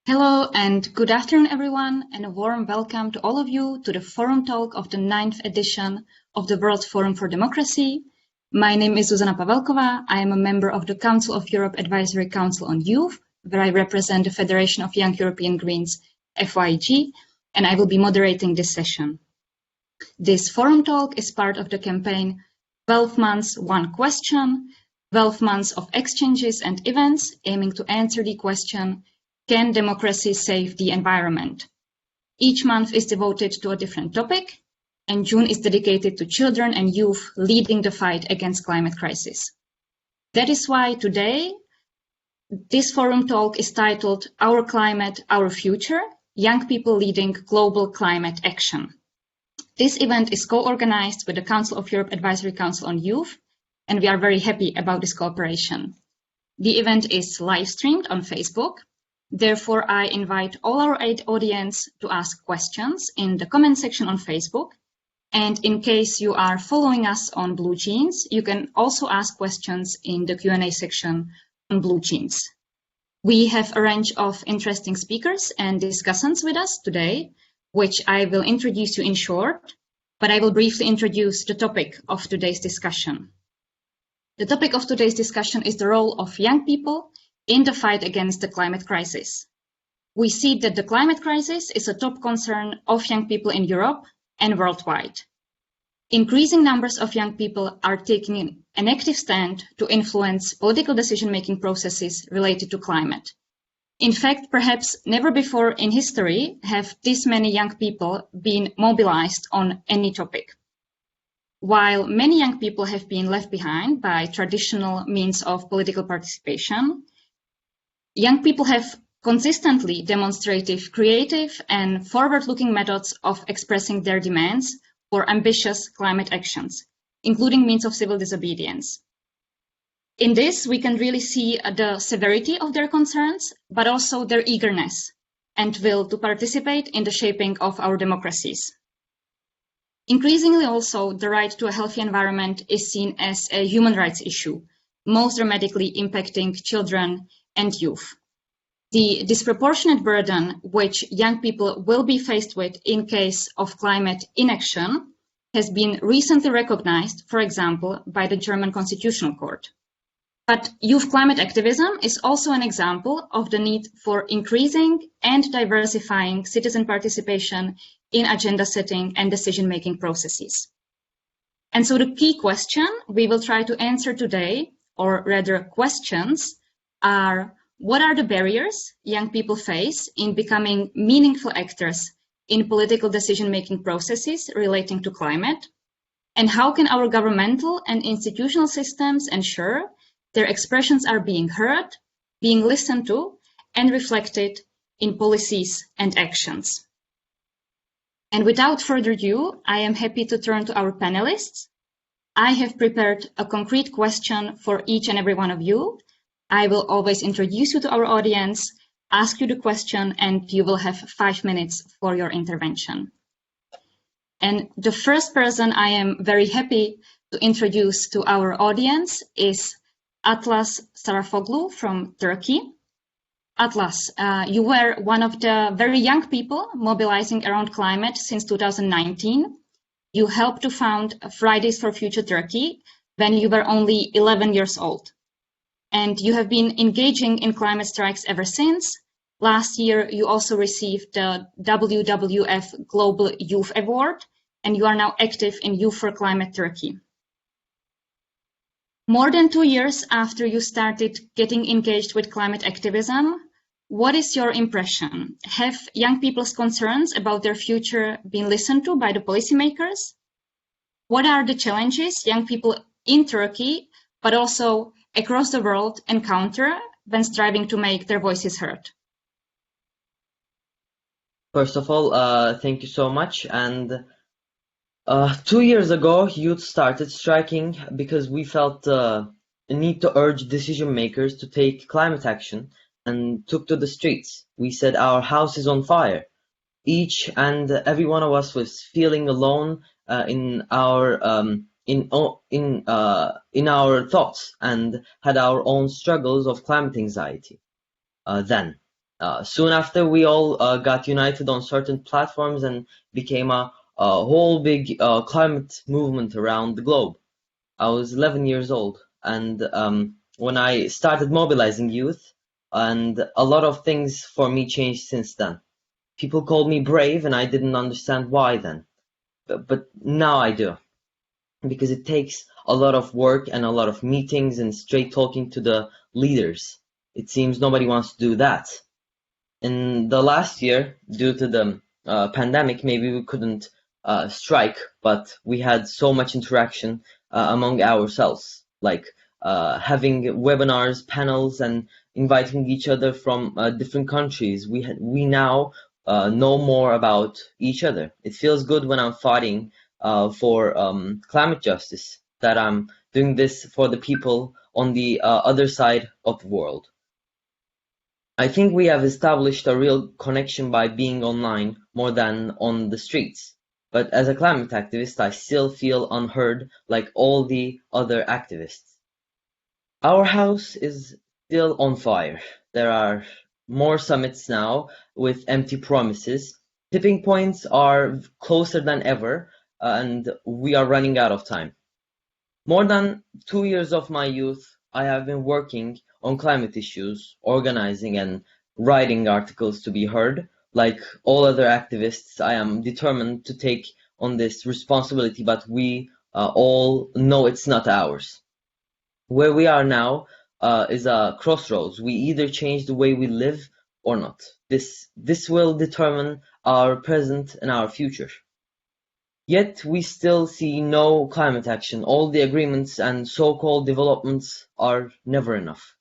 Hello and good afternoon, everyone, and a warm welcome to all of you to the Forum Talk of the 9th edition of the World Forum for Democracy. My name is Zuzana Pavelkova. I am a member of the Council of Europe Advisory Council on Youth, where I represent the Federation of Young European Greens, FYG, and I will be moderating this session. This Forum Talk is part of the campaign 12 Months, One Question, 12 months of exchanges and events aiming to answer the question, can democracy save the environment? Each month is devoted to a different topic, and June is dedicated to children and youth leading the fight against climate crisis. That is why today, this forum talk is titled Our Climate, Our Future, Young People Leading Global Climate Action. This event is co-organized with the Council of Europe Advisory Council on Youth, and we are very happy about this cooperation. The event is live streamed on Facebook. Therefore, I invite all our audience to ask questions in the comment section on Facebook. And in case you are following us on Blue Jeans, you can also ask questions in the Q&A section on Blue Jeans. We have a range of interesting speakers and discussants with us today, which I will introduce you in short, but I will briefly introduce the topic of today's discussion. The topic of today's discussion is the role of young people in the fight against the climate crisis. We see that the climate crisis is a top concern of young people in Europe and worldwide. Increasing numbers of young people are taking an active stand to influence political decision-making processes related to climate. In fact, perhaps never before in history have this many young people been mobilized on any topic. While many young people have been left behind by traditional means of political participation, young people have consistently demonstrated creative and forward-looking methods of expressing their demands for ambitious climate actions, including means of civil disobedience. In this, we can really see the severity of their concerns, but also their eagerness and will to participate in the shaping of our democracies. Increasingly also, the right to a healthy environment is seen as a human rights issue, most dramatically impacting children and youth. The disproportionate burden which young people will be faced with in case of climate inaction has been recently recognized, for example, by the German Constitutional Court. But youth climate activism is also an example of the need for increasing and diversifying citizen participation in agenda setting and decision-making processes. And so the key question we will try to answer today, or rather questions, are what are the barriers young people face in becoming meaningful actors in political decision-making processes relating to climate? And how can our governmental and institutional systems ensure their expressions are being heard, being listened to, and reflected in policies and actions? And without further ado, I am happy to turn to our panelists. I have prepared a concrete question for each and every one of you. I will always introduce you to our audience, ask you the question, and you will have 5 minutes for your intervention. And the first person I am very happy to introduce to our audience is Atlas Sarafoglow from Turkey. Atlas, you were one of the very young people mobilizing around climate since 2019. You helped to found Fridays for Future Turkey when you were only 11 years old. And you have been engaging in climate strikes ever since. Last year, you also received the WWF Global Youth Award, and you are now active in Youth for Climate Turkey. More than 2 years after you started getting engaged with climate activism, what is your impression? Have young people's concerns about their future been listened to by the policymakers? What are the challenges young people in Turkey, but also across the world, encounter when striving to make their voices heard? First of all, thank you so much. And 2 years ago, youth started striking because we felt a need to urge decision makers to take climate action and took to the streets. We said our house is on fire. Each and every one of us was feeling alone in our thoughts and had our own struggles of climate anxiety then. Soon after, we all got united on certain platforms and became a whole big climate movement around the globe. I was 11 years old, and when I started mobilizing youth, and a lot of things for me changed since then. People called me brave, and I didn't understand why then. But now I do, because it takes a lot of work and a lot of meetings and straight talking to the leaders. It seems nobody wants to do that. In the last year, due to the pandemic, maybe we couldn't strike, but we had so much interaction among ourselves, like having webinars, panels, and inviting each other from different countries. We now know more about each other. It feels good when I'm fighting for climate justice, that I'm doing this for the people on the other side of the world. I think we have established a real connection by being online more than on the streets. But as a climate activist, I still feel unheard like all the other activists. Our house is still on fire. There are more summits now with empty promises. Tipping points are closer than ever, and we are running out of time. More than 2 years of my youth, I have been working on climate issues, organizing and writing articles to be heard. Like all other activists, I am determined to take on this responsibility, but we all know it's not ours. Where we are now is a crossroads. We either change the way we live or not. This will determine our present and our future. Yet we still see no climate action. All the agreements and so-called developments are never enough.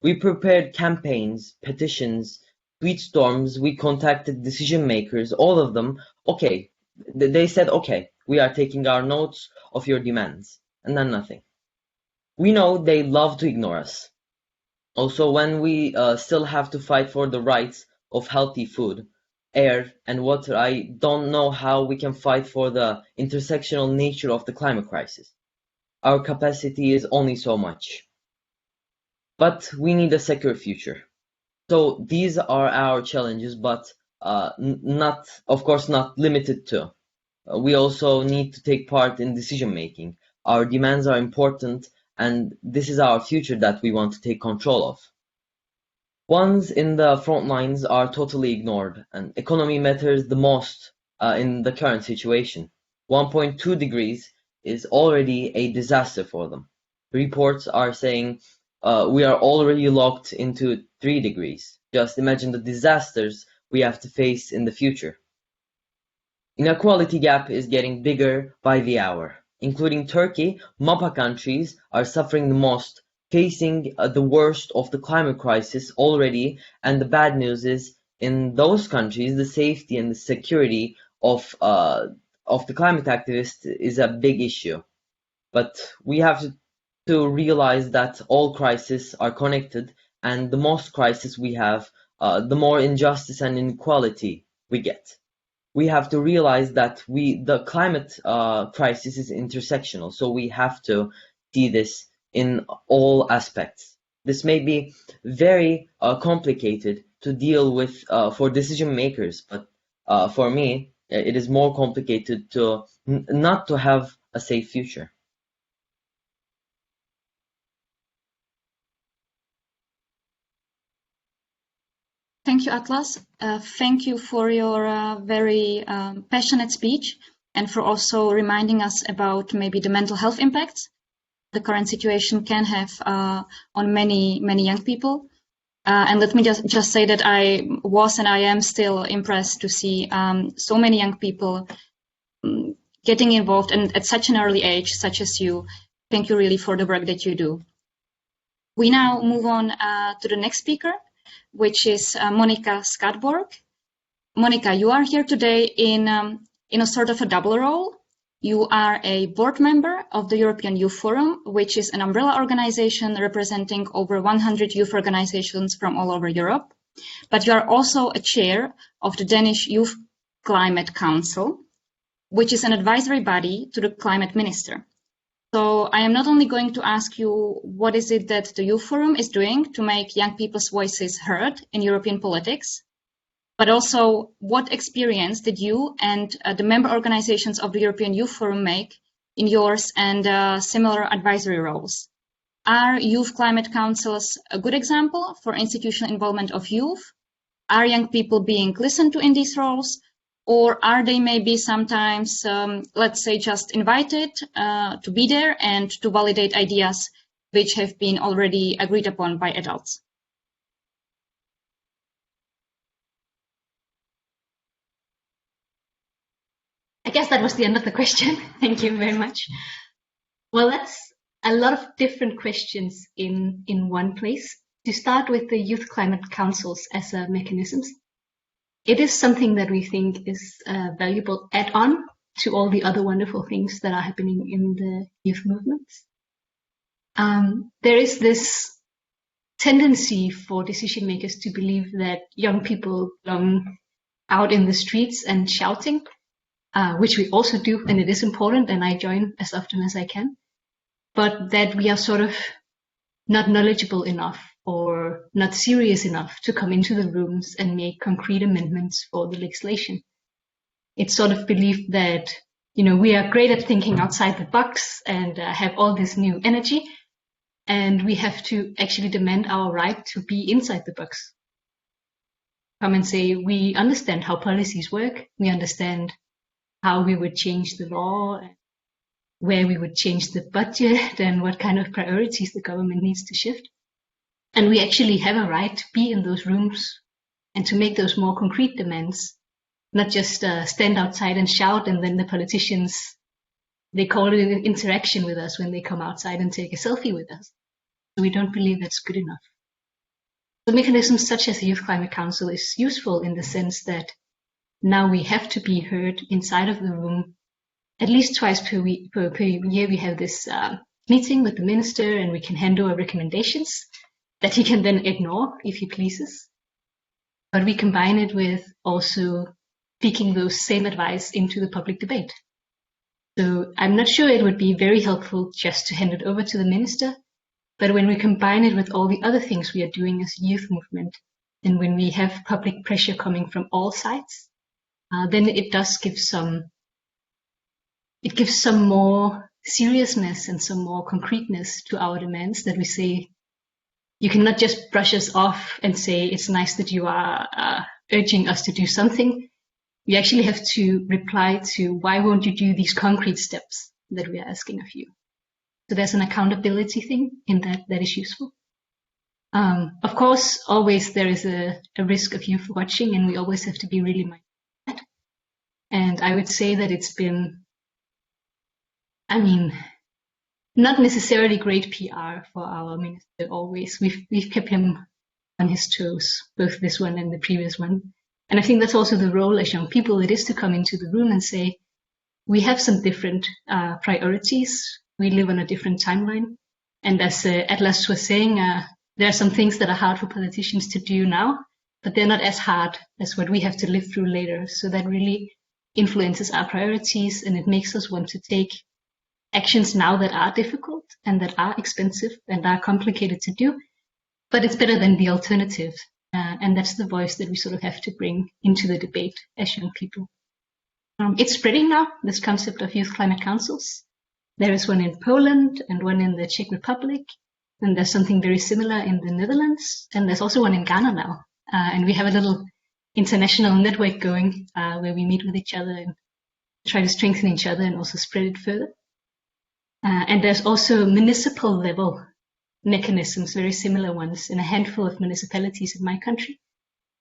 We prepared campaigns, petitions, tweet storms, we contacted decision makers, all of them. Okay, they said, okay, we are taking our notes of your demands, and then nothing. We know they love to ignore us. Also, when we still have to fight for the rights of healthy food, air, and water, I don't know how we can fight for the intersectional nature of the climate crisis. Our capacity is only so much. But we need a secure future. So these are our challenges, but not, of course, not limited to. We also need to take part in decision making. Our demands are important, and this is our future that we want to take control of. Ones in the front lines are totally ignored, and economy matters the most in the current situation. 1.2 degrees is already a disaster for them. Reports are saying we are already locked into 3 degrees. Just imagine the disasters we have to face in the future. Inequality gap is getting bigger by the hour. Including Turkey, MAPA countries are suffering the most, facing the worst of the climate crisis already, and the bad news is, in those countries, the safety and the security of the climate activists is a big issue. But we have to realize that all crises are connected, and the most crisis we have, the more injustice and inequality we get. We have to realize that the climate crisis is intersectional, so we have to see this in all aspects. This may be very complicated to deal with for decision makers, but for me, it is more complicated to not to have a safe future. Thank you, Atlas. Thank you for your very passionate speech, and for also reminding us about maybe the mental health impacts the current situation can have on many young people. And let me just say that I was and I am still impressed to see so many young people getting involved and at such an early age, such as you. Thank you really for the work that you do. We now move on to the next speaker, which is Monica Skatborg. Monica, you are here today in a sort of a double role. You are a board member of the European Youth Forum, which is an umbrella organization representing over 100 youth organizations from all over Europe. But you are also a chair of the Danish Youth Climate Council, which is an advisory body to the climate minister. So I am not only going to ask you what is it that the Youth Forum is doing to make young people's voices heard in European politics, but also what experience did you and the member organizations of the European Youth Forum make in yours and similar advisory roles? Are youth climate councils a good example for institutional involvement of youth? Are young people being listened to in these roles? Or are they maybe sometimes, let's say, just invited to be there and to validate ideas which have been already agreed upon by adults? I guess that was the end of the question. Thank you very much. Well, that's a lot of different questions in one place. To start with the youth climate councils as a mechanisms, it is something that we think is a valuable add-on to all the other wonderful things that are happening in the youth movements. There is this tendency for decision makers to believe that young people belong out in the streets and shouting, which we also do, and it is important, and I join as often as I can, but that we are sort of not knowledgeable enough or not serious enough to come into the rooms and make concrete amendments for the legislation. It's sort of believed that, we are great at thinking outside the box and have all this new energy, and we have to actually demand our right to be inside the box. Come and say, we understand how policies work, we understand how we would change the law, where we would change the budget, and what kind of priorities the government needs to shift. And we actually have a right to be in those rooms and to make those more concrete demands, not just stand outside and shout, and then the politicians, they call it an interaction with us when they come outside and take a selfie with us. So we don't believe that's good enough. The mechanisms such as the Youth Climate Council is useful in the sense that now we have to be heard inside of the room. At least twice per year we have this meeting with the minister, and we can hand over recommendations that he can then ignore if he pleases. But we combine it with also speaking those same advice into the public debate. So I'm not sure it would be very helpful just to hand it over to the minister, but when we combine it with all the other things we are doing as a youth movement, and when we have public pressure coming from all sides, then it does give some more seriousness and some more concreteness to our demands, that we say, you cannot just brush us off and say, it's nice that you are urging us to do something. You actually have to reply to, why won't you do these concrete steps that we are asking of you? So there's an accountability thing in that is useful. Of course, always there is a risk of youth watching, and we always have to be really mindful of that. And I would say that it's been, not necessarily great PR for our minister always. We've kept him on his toes, both this one and the previous one. And I think that's also the role as young people. It is to come into the room and say, we have some different priorities. We live on a different timeline. And as Atlas was saying, there are some things that are hard for politicians to do now, but they're not as hard as what we have to live through later. So that really influences our priorities, and it makes us want to take actions now that are difficult and that are expensive and are complicated to do, but it's better than the alternative. And that's the voice that we sort of have to bring into the debate as young people. It's spreading now, this concept of youth climate councils. There is one in Poland and one in the Czech Republic, and there's something very similar in the Netherlands, and there's also one in Ghana now. And we have a little international network going where we meet with each other and try to strengthen each other and also spread it further. And there's also municipal level mechanisms, very similar ones, in a handful of municipalities in my country.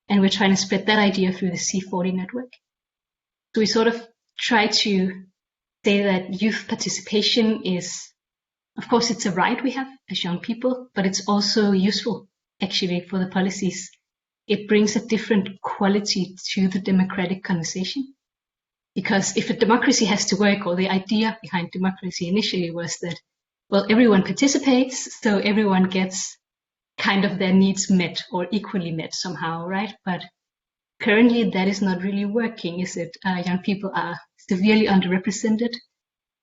And we're trying to spread that idea through the C40 network. So we sort of try to say that youth participation is, of course, it's a right we have as young people, but it's also useful actually for the policies. It brings a different quality to the democratic conversation. Because if a democracy has to work, or the idea behind democracy initially was that, well, everyone participates, so everyone gets kind of their needs met or equally met somehow, right? But currently that is not really working, is it? Young people are severely underrepresented.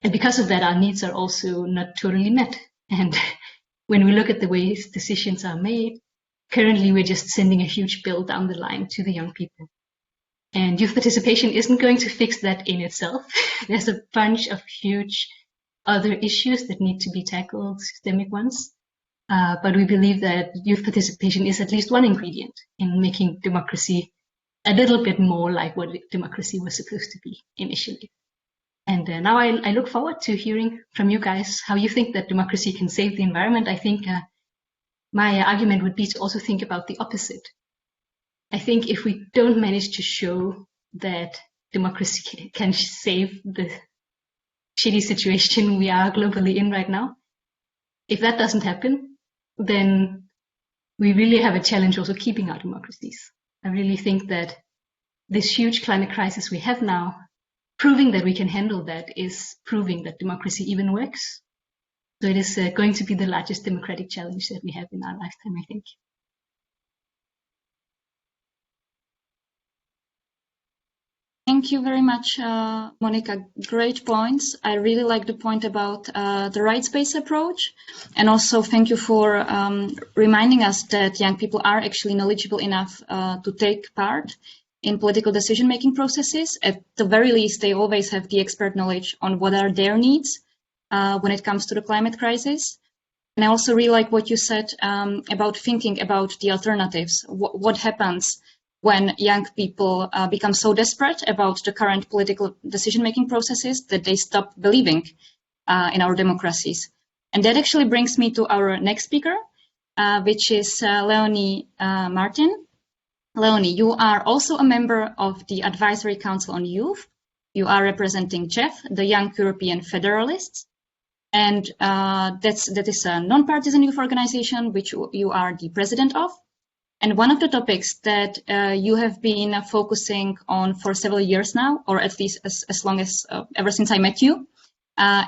And because of that, our needs are also not totally met. And when we look at the ways decisions are made, currently we're just sending a huge bill down the line to the young people. And youth participation isn't going to fix that in itself. There's a bunch of huge other issues that need to be tackled, systemic ones. But we believe that youth participation is at least one ingredient in making democracy a little bit more like what democracy was supposed to be initially. And now I look forward to hearing from you guys how you think that democracy can save the environment. I think my argument would be to also think about the opposite. I think if we don't manage to show that democracy can save the shitty situation we are globally in right now, if that doesn't happen, then we really have a challenge also keeping our democracies. I really think that this huge climate crisis we have now, proving that we can handle that is proving that democracy even works. So it is going to be the largest democratic challenge that we have in our lifetime, I think. Thank you very much, Monica. Great points. I really like the point about the rights-based approach. And also thank you for reminding us that young people are actually knowledgeable enough to take part in political decision-making processes. At the very least, they always have the expert knowledge on what are their needs when it comes to the climate crisis. And I also really like what you said about thinking about the alternatives. What happens when young people become so desperate about the current political decision-making processes that they stop believing in our democracies. And that actually brings me to our next speaker, which is Leonie Martin. Leonie, you are also a member of the Advisory Council on Youth. You are representing JEF, the Young European Federalists. And that is a non-partisan youth organization, which you are the president of. And one of the topics that you have been focusing on for several years now, or at least as long as ever since I met you,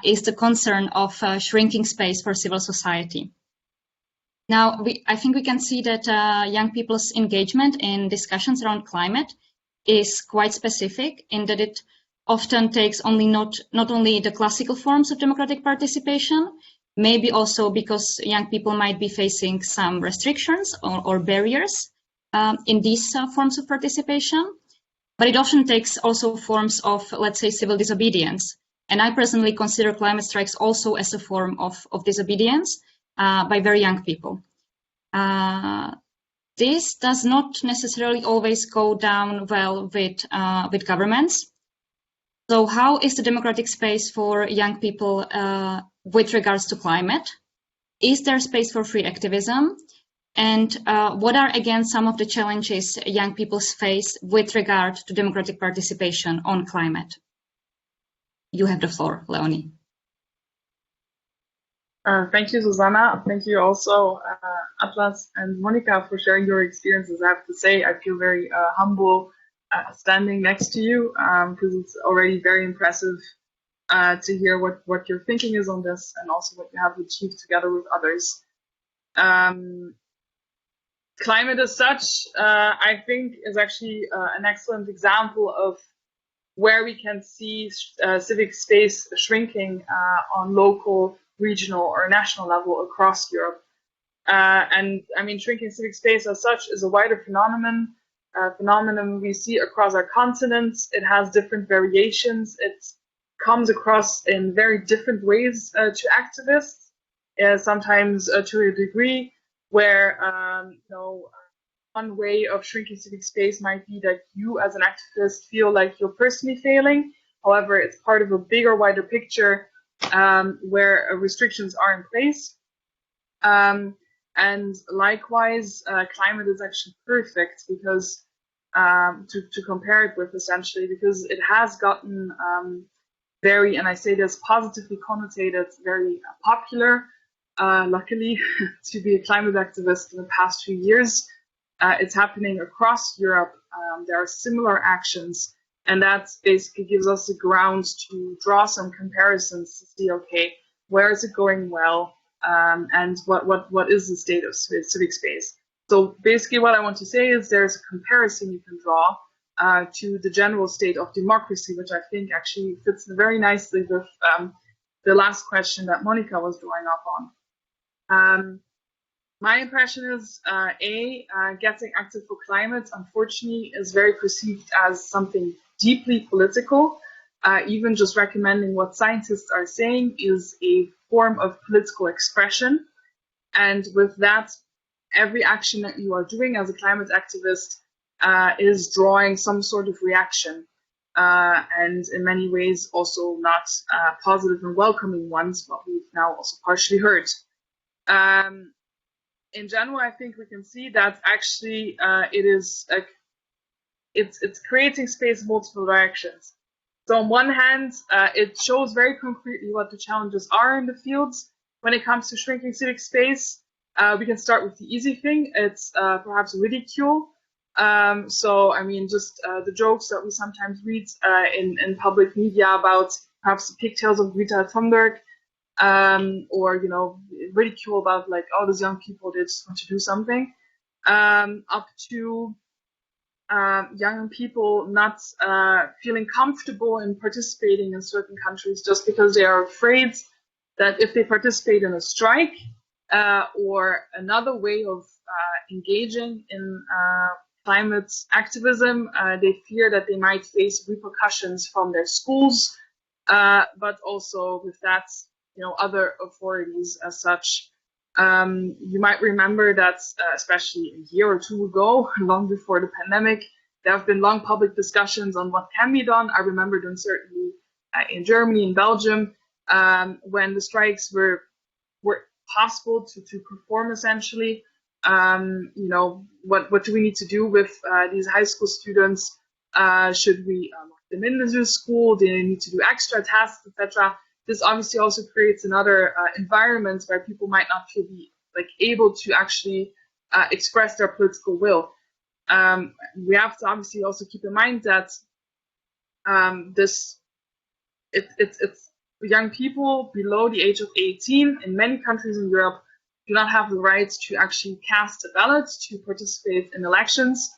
is the concern of shrinking space for civil society. Now, I think we can see that young people's engagement in discussions around climate is quite specific in that it often takes not only the classical forms of democratic participation, maybe also because young people might be facing some restrictions or barriers in these forms of participation, but it often takes also forms of, let's say, civil disobedience. And I personally consider climate strikes also as a form of disobedience by very young people. This does not necessarily always go down well with governments. So how is the democratic space for young people with regards to climate? Is there space for free activism? And what are, again, some of the challenges young people face with regard to democratic participation on climate? You have the floor, Leonie. Thank you, Susanna. Thank you also, Atlas and Monica, for sharing your experiences. I have to say, I feel very humble standing next to you because it's already very impressive to hear what your thinking is on this and also what you have achieved together with others. Climate as such, I think, is actually an excellent example of where we can see civic space shrinking on local, regional, or national level across Europe. And I mean, shrinking civic space as such is a wider phenomenon we see across our continents. It has different variations. It comes across in very different ways to activists, sometimes to a degree where one way of shrinking civic space might be that you as an activist feel like you're personally failing. However, it's part of a bigger, wider picture where restrictions are in place. And likewise, climate is actually perfect because to compare it with, essentially, because it has gotten very, and I say this positively connotated, very popular, luckily, to be a climate activist in the past few years. It's happening across Europe. There are similar actions, and that basically gives us the ground to draw some comparisons to see, okay, where is it going well, and what is the state of civic space. So basically what I want to say is there's a comparison you can draw to the general state of democracy, which I think actually fits very nicely with the last question that Monica was drawing up on. My impression is, getting active for climate, unfortunately, is very perceived as something deeply political. Even just recommending what scientists are saying is a form of political expression. And with that, every action that you are doing as a climate activist is drawing some sort of reaction. And in many ways also not positive and welcoming ones, what we've now also partially heard. In general, I think we can see that actually it is it's creating space in multiple directions. So on one hand, it shows very concretely what the challenges are in the fields when it comes to shrinking civic space. We can start with the easy thing. It's perhaps ridicule. So, I mean, just the jokes that we sometimes read in public media about perhaps the pigtails of Greta Thunberg, or, you know, ridicule about like, oh, those young people, they just want to do something, up to young people not feeling comfortable in participating in certain countries just because they are afraid that if they participate in a strike or another way of engaging in climate activism, they fear that they might face repercussions from their schools, but also with that, you know, other authorities as such. You might remember that, especially a year or two ago, long before the pandemic, there have been long public discussions on what can be done. I remember them certainly in Germany, in Belgium, when the strikes were possible to perform essentially. You know, what do we need to do with these high school students? Should we lock them in the school? Do they need to do extra tasks, etc.? This obviously also creates another environment where people might not feel able to actually express their political will. We have to obviously also keep in mind that it's young people below the age of 18 in many countries in Europe do not have the right to actually cast a ballot, to participate in elections,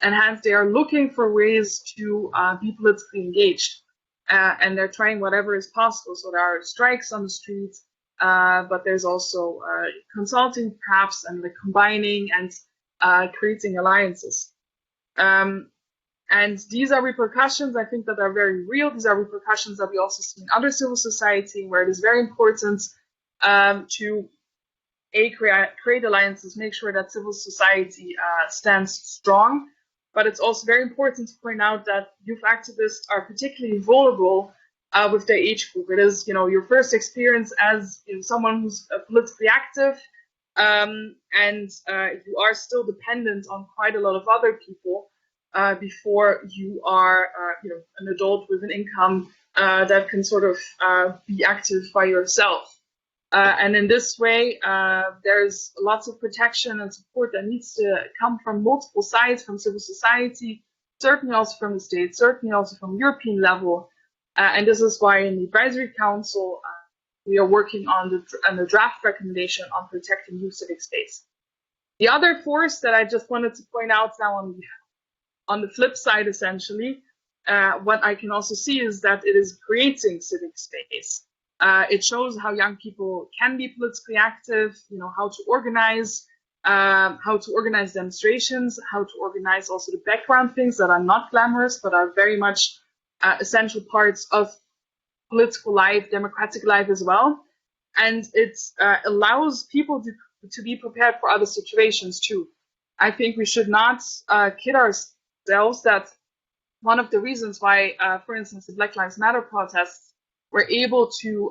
and hence they are looking for ways to be politically engaged. And they're trying whatever is possible. So there are strikes on the streets, but there's also consulting perhaps, and combining and creating alliances. And these are repercussions, I think, that are very real. These are repercussions that we also see in other civil society, where it is very important to create alliances, make sure that civil society stands strong. But it's also very important to point out that youth activists are particularly vulnerable with their age group. It is, you know, your first experience as, you know, someone who's politically active, and you are still dependent on quite a lot of other people before you are, you know, an adult with an income that can sort of be active by yourself. And in this way, there's lots of protection and support that needs to come from multiple sides, from civil society, certainly also from the state, certainly also from European level. And this is why in the Advisory Council, we are working on the draft recommendation on protecting youth civic space. The other force that I just wanted to point out now on the flip side, essentially, what I can also see is that it is creating civic space. It shows how young people can be politically active, you know, how to organize demonstrations, how to organize also the background things that are not glamorous, but are very much essential parts of political life, democratic life as well. And it allows people to be prepared for other situations too. I think we should not kid ourselves that one of the reasons why, for instance, the Black Lives Matter protests were able to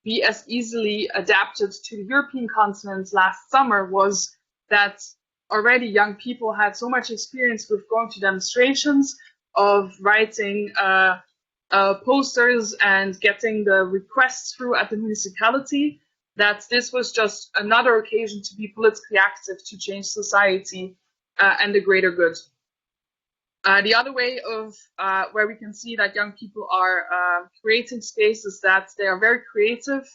be as easily adapted to the European continent last summer was that already young people had so much experience with going to demonstrations, of writing posters and getting the requests through at the municipality, that this was just another occasion to be politically active, to change society and the greater good. The other way of where we can see that young people are creating space is that they are very creative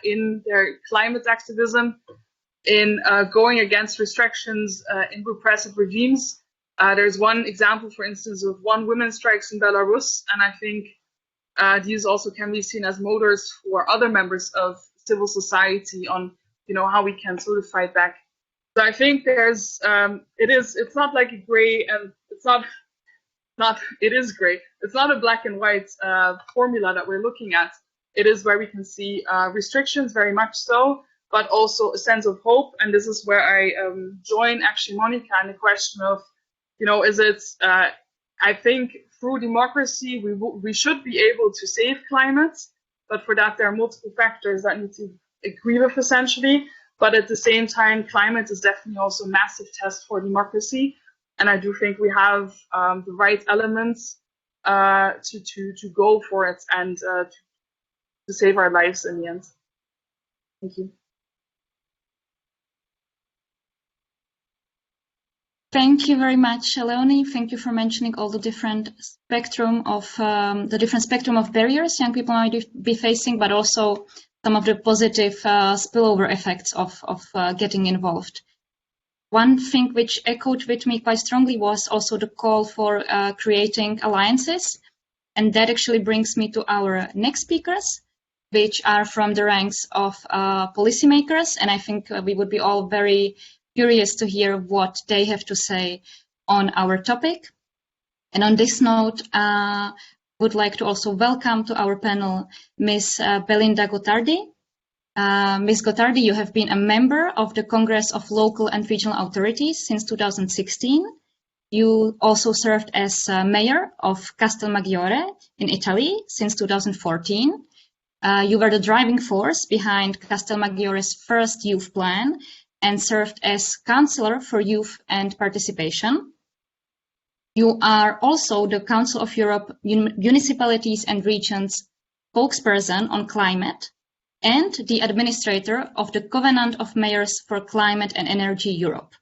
in their climate activism, in going against restrictions in repressive regimes. There's one example, for instance, of one women's strikes in Belarus, and I think these also can be seen as motors for other members of civil society on, how we can sort of fight back. So I think it's not like a gray, and it is gray. It's not a black and white formula that we're looking at. It is where we can see restrictions, very much so, but also a sense of hope. And this is where I join actually Monica in the question of, I think through democracy, we should be able to save climate, but for that, there are multiple factors that need to agree with, essentially. But at the same time, climate is definitely also a massive test for democracy. And I do think we have the right elements to go for it and to save our lives in the end. Thank you. Thank you very much, Leonie. Thank you for mentioning all the different spectrum of barriers young people might be facing, but also some of the positive spillover effects of getting involved. One thing which echoed with me quite strongly was also the call for creating alliances. And that actually brings me to our next speakers, which are from the ranks of policymakers. And I think we would be all very curious to hear what they have to say on our topic. And on this note, would like to also welcome to our panel Ms. Belinda Gottardi. Ms. Gottardi, you have been a member of the Congress of Local and Regional Authorities since 2016. You also served as mayor of Castelmaggiore in Italy since 2014. You were the driving force behind Castelmaggiore's first youth plan and served as Councillor for Youth and Participation. You are also the Council of Europe Municipalities and Regions spokesperson on climate and the administrator of the Covenant of Mayors for Climate and Energy Europe.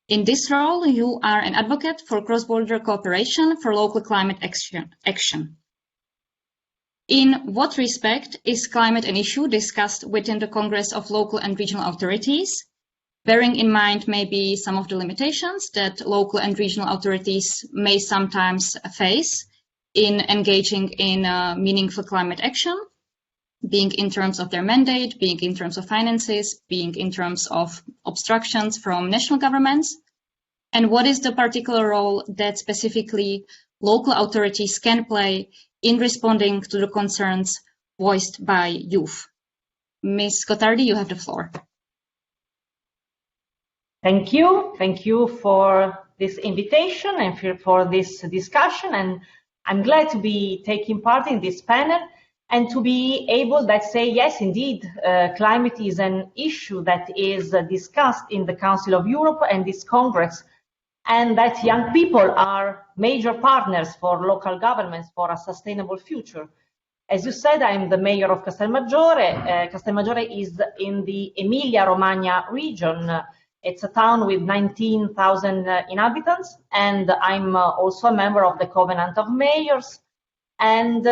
In this role, you are an advocate for cross-border cooperation for local climate action. In what respect is climate an issue discussed within the Congress of Local and Regional Authorities, bearing in mind maybe some of the limitations that local and regional authorities may sometimes face in engaging in meaningful climate action, being in terms of their mandate, being in terms of finances, being in terms of obstructions from national governments? And what is the particular role that specifically local authorities can play in responding to the concerns voiced by youth? Ms. Gottardi, you have the floor. Thank you. Thank you for this invitation and for this discussion. And I'm glad to be taking part in this panel and to be able to say, yes, indeed, climate is an issue that is discussed in the Council of Europe and this Congress, and that young people are major partners for local governments for a sustainable future. As you said, I'm the mayor of Castelmaggiore. Castelmaggiore is in the Emilia-Romagna region. It's a town with 19,000 inhabitants, and I'm also a member of the Covenant of Mayors. And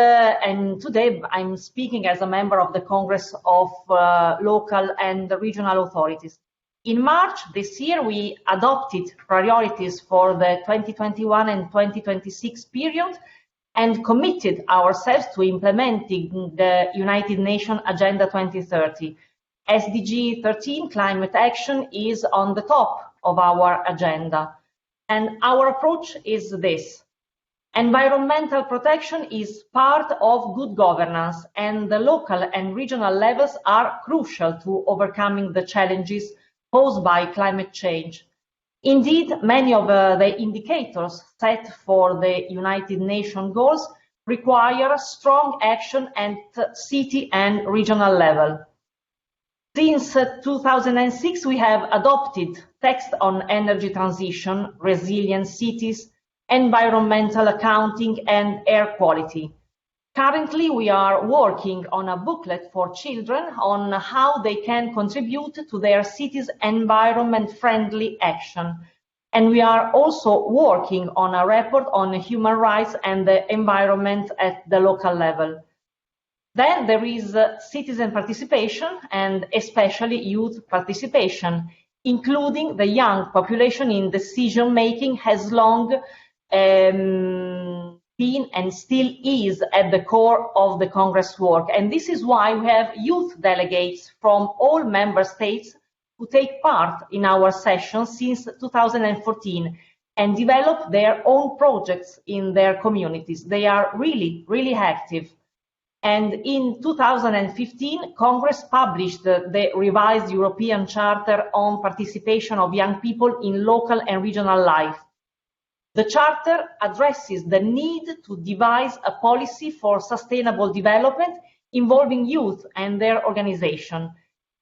today I'm speaking as a member of the Congress of Local and Regional Authorities. In March this year, we adopted priorities for the 2021 and 2026 period and committed ourselves to implementing the United Nations Agenda 2030. SDG 13, climate action, is on the top of our agenda. And our approach is this. Environmental protection is part of good governance, and the local and regional levels are crucial to overcoming the challenges posed by climate change. Indeed, many of the indicators set for the United Nations goals require strong action at city and regional level. Since 2006, we have adopted text on energy transition, resilient cities, environmental accounting, and air quality. Currently, we are working on a booklet for children on how they can contribute to their city's environment-friendly action. And we are also working on a report on human rights and the environment at the local level. Then there is citizen participation and especially youth participation. including the young population in decision-making, has long been and still is at the core of the Congress work. And this is why we have youth delegates from all member states who take part in our sessions since 2014 and develop their own projects in their communities. They are really, really active. And in 2015, Congress published the revised European Charter on Participation of Young People in Local and Regional Life. The Charter addresses the need to devise a policy for sustainable development involving youth and their organization.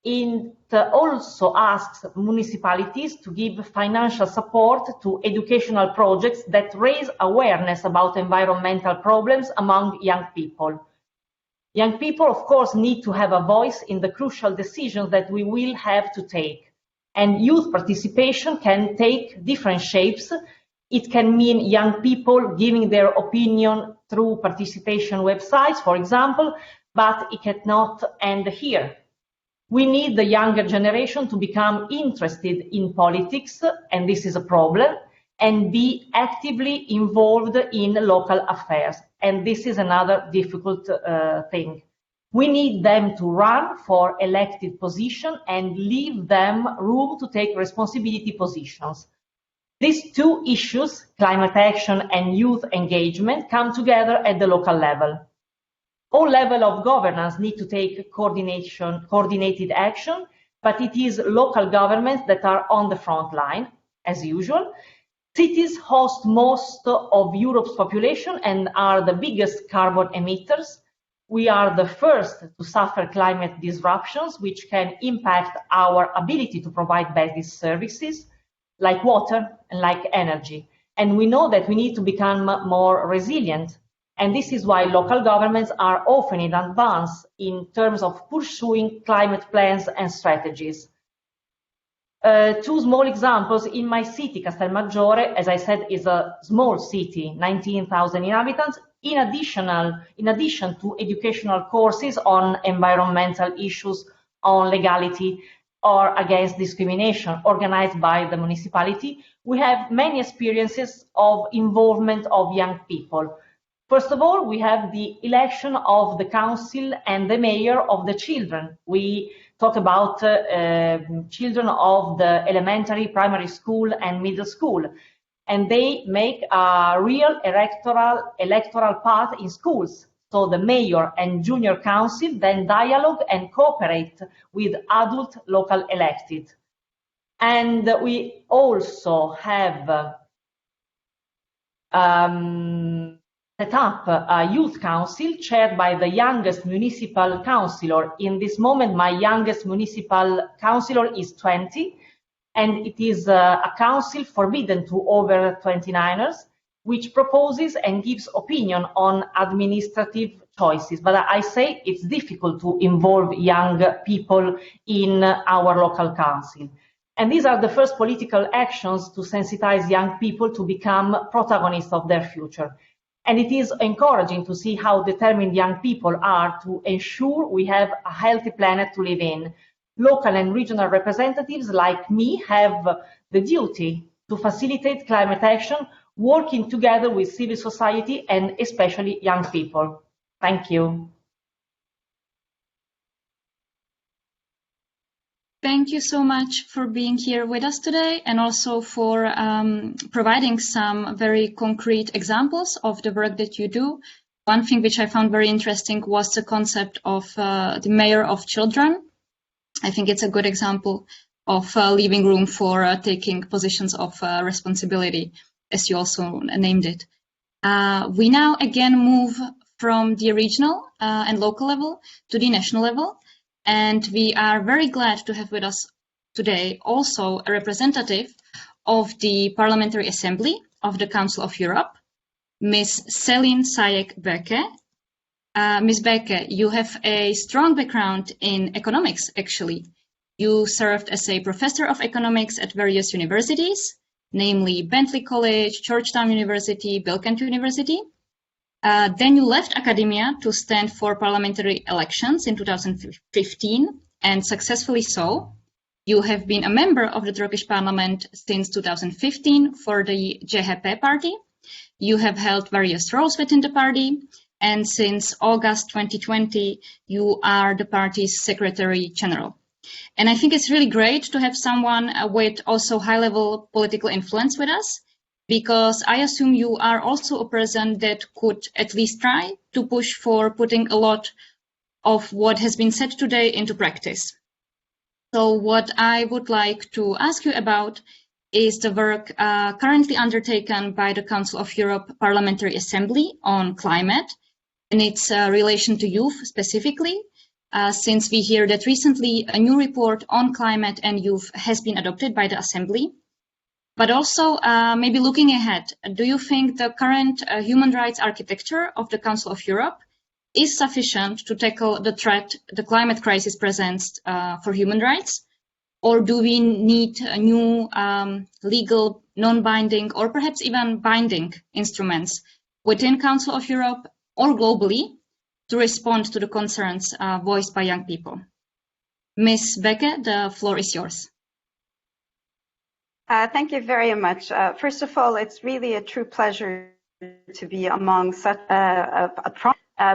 It also asks municipalities to give financial support to educational projects that raise awareness about environmental problems among young people. Young people, of course, need to have a voice in the crucial decisions that we will have to take. And youth participation can take different shapes. It can mean young people giving their opinion through participation websites, for example, but it cannot end here. We need the younger generation to become interested in politics, and this is a problem, and be actively involved in local affairs. And this is another difficult thing. We need them to run for elected position and leave them room to take responsibility positions. These two issues, climate action and youth engagement, come together at the local level. All levels of governance need to take coordinated action, but it is local governments that are on the front line, as usual. Cities host most of Europe's population and are the biggest carbon emitters. We are the first to suffer climate disruptions, which can impact our ability to provide basic services like water and like energy. And we know that we need to become more resilient. And this is why local governments are often in advance in terms of pursuing climate plans and strategies. Two small examples. In my city, Castelmaggiore, as I said, is a small city, 19,000 inhabitants. In addition to educational courses on environmental issues, on legality, or against discrimination organized by the municipality, we have many experiences of involvement of young people. First of all, we have the election of the council and the mayor of the children. We talk about children of the elementary, primary school and middle school. And they make a real electoral path in schools. So the mayor and junior council then dialogue and cooperate with adult local elected. And we also have set up a youth council chaired by the youngest municipal councillor. In this moment, my youngest municipal councillor is 20, and it is a council forbidden to over 29ers, which proposes and gives opinion on administrative choices. But I say it's difficult to involve young people in our local council. And these are the first political actions to sensitize young people to become protagonists of their future. And it is encouraging to see how determined young people are to ensure we have a healthy planet to live in. Local and regional representatives like me have the duty to facilitate climate action, working together with civil society and especially young people. Thank you. Thank you so much for being here with us today and also for providing some very concrete examples of the work that you do. One thing which I found very interesting was the concept of the mayor of children. I think it's a good example of leaving room for taking positions of responsibility, as you also named it. We now again move from the regional and local level to the national level. And we are very glad to have with us today also a representative of the Parliamentary Assembly of the Council of Europe, Ms. Céline Sayek-Beke. Ms. Beke, you have a strong background in economics, actually. You served as a professor of economics at various universities, namely Bentley College, Georgetown University, Bill Kent University. Then you left academia to stand for parliamentary elections in 2015, and successfully so. You have been a member of the Turkish parliament since 2015 for the CHP party. You have held various roles within the party, and since August 2020, you are the party's Secretary General. And I think it's really great to have someone with also high-level political influence with us, because I assume you are also a person that could at least try to push for putting a lot of what has been said today into practice. So what I would like to ask you about is the work currently undertaken by the Council of Europe Parliamentary Assembly on climate and its relation to youth specifically, since we hear that recently a new report on climate and youth has been adopted by the Assembly. But also, maybe looking ahead, do you think the current human rights architecture of the Council of Europe is sufficient to tackle the threat the climate crisis presents for human rights? Or do we need new legal, non-binding, or perhaps even binding instruments within Council of Europe or globally to respond to the concerns voiced by young people? Ms. Becke, the floor is yours. Thank you very much. First of all, it's really a true pleasure to be among such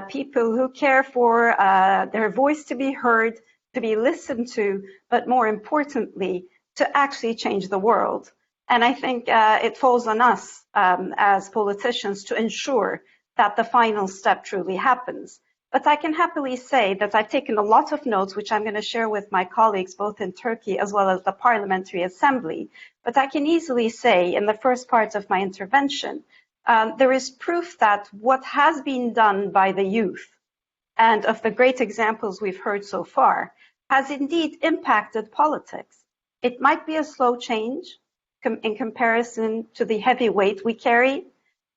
people who care for their voice to be heard, to be listened to, but more importantly, to actually change the world. And I think it falls on us as politicians to ensure that the final step truly happens. But I can happily say that I've taken a lot of notes, which I'm going to share with my colleagues, both in Turkey as well as the Parliamentary Assembly. But I can easily say in the first part of my intervention, there is proof that what has been done by the youth and of the great examples we've heard so far has indeed impacted politics. It might be a slow change in comparison to the heavy weight we carry.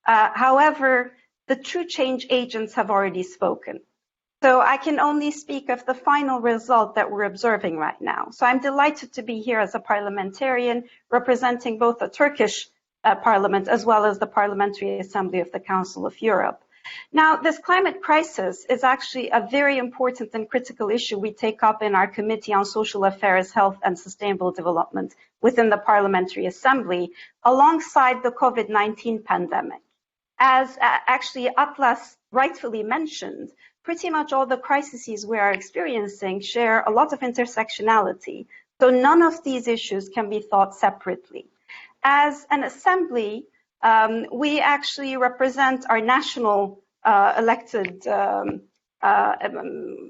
However, the true change agents have already spoken. So I can only speak of the final result that we're observing right now. So I'm delighted to be here as a parliamentarian representing both the Turkish Parliament as well as the Parliamentary Assembly of the Council of Europe. Now, this climate crisis is actually a very important and critical issue we take up in our Committee on Social Affairs, Health and Sustainable Development within the Parliamentary Assembly, alongside the COVID-19 pandemic. As actually Atlas rightfully mentioned, pretty much all the crises we are experiencing share a lot of intersectionality. So none of these issues can be thought separately. As an assembly, we actually represent our national elected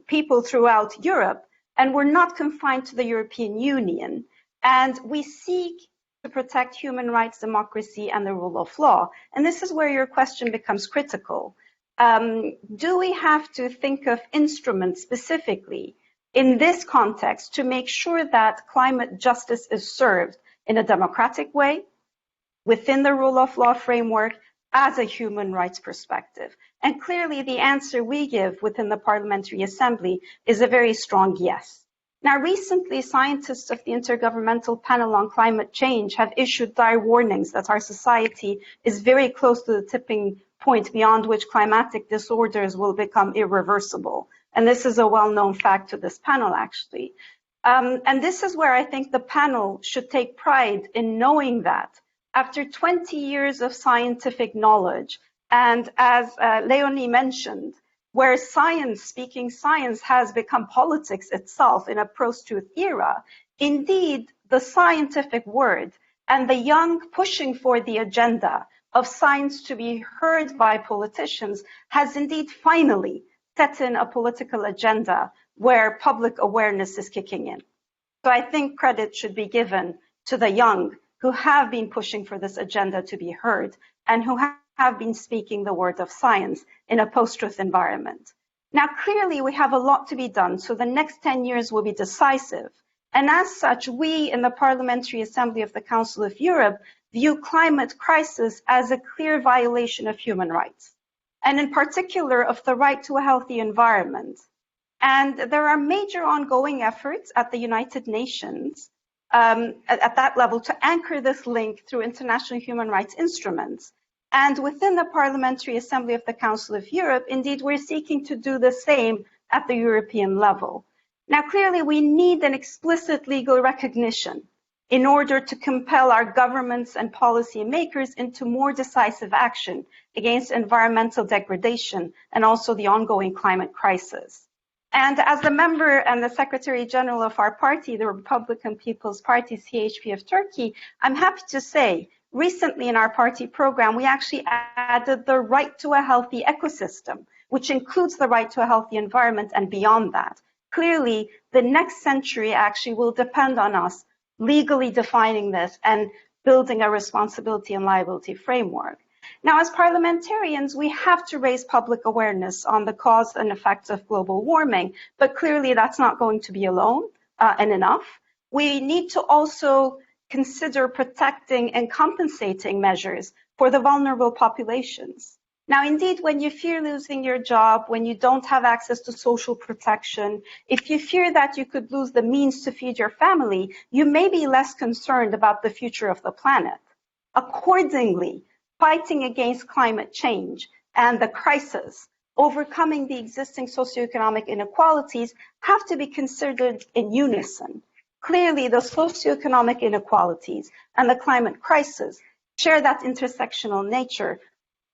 people throughout Europe, and we're not confined to the European Union. And we seek to protect human rights, democracy, and the rule of law. And this is where your question becomes critical. Do we have to think of instruments specifically in this context to make sure that climate justice is served in a democratic way, within the rule of law framework, as a human rights perspective? And clearly the answer we give within the Parliamentary Assembly is a very strong yes. Now, recently, scientists of the Intergovernmental Panel on Climate Change have issued dire warnings that our society is very close to the tipping point beyond which climatic disorders will become irreversible. And this is a well-known fact to this panel, actually. And this is where I think the panel should take pride in knowing that after 20 years of scientific knowledge, and as Leonie mentioned, where science, speaking science, has become politics itself in a post-truth era, indeed, the scientific word and the young pushing for the agenda of science to be heard by politicians has indeed finally set in a political agenda where public awareness is kicking in. So I think credit should be given to the young who have been pushing for this agenda to be heard and who have been speaking the word of science in a post-truth environment. Now, clearly, we have a lot to be done, so the next 10 years will be decisive. And as such, we in the Parliamentary Assembly of the Council of Europe view climate crisis as a clear violation of human rights, and in particular of the right to a healthy environment. And there are major ongoing efforts at the United Nations at that level to anchor this link through international human rights instruments. And within the Parliamentary Assembly of the Council of Europe, indeed, we're seeking to do the same at the European level. Now, clearly, we need an explicit legal recognition in order to compel our governments and policy makers into more decisive action against environmental degradation and also the ongoing climate crisis. And as the member and the Secretary General of our party, the Republican People's Party, CHP of Turkey, I'm happy to say, recently in our party program, we actually added the right to a healthy ecosystem, which includes the right to a healthy environment and beyond that. Clearly, the next century actually will depend on us legally defining this and building a responsibility and liability framework. Now, as parliamentarians, we have to raise public awareness on the cause and effects of global warming, but clearly that's not going to be alone and enough. We need to also consider protecting and compensating measures for the vulnerable populations. Now, indeed, when you fear losing your job, when you don't have access to social protection, if you fear that you could lose the means to feed your family, you may be less concerned about the future of the planet. Accordingly, fighting against climate change and the crisis, overcoming the existing socioeconomic inequalities have to be considered in unison. Clearly, the socioeconomic inequalities and the climate crisis share that intersectional nature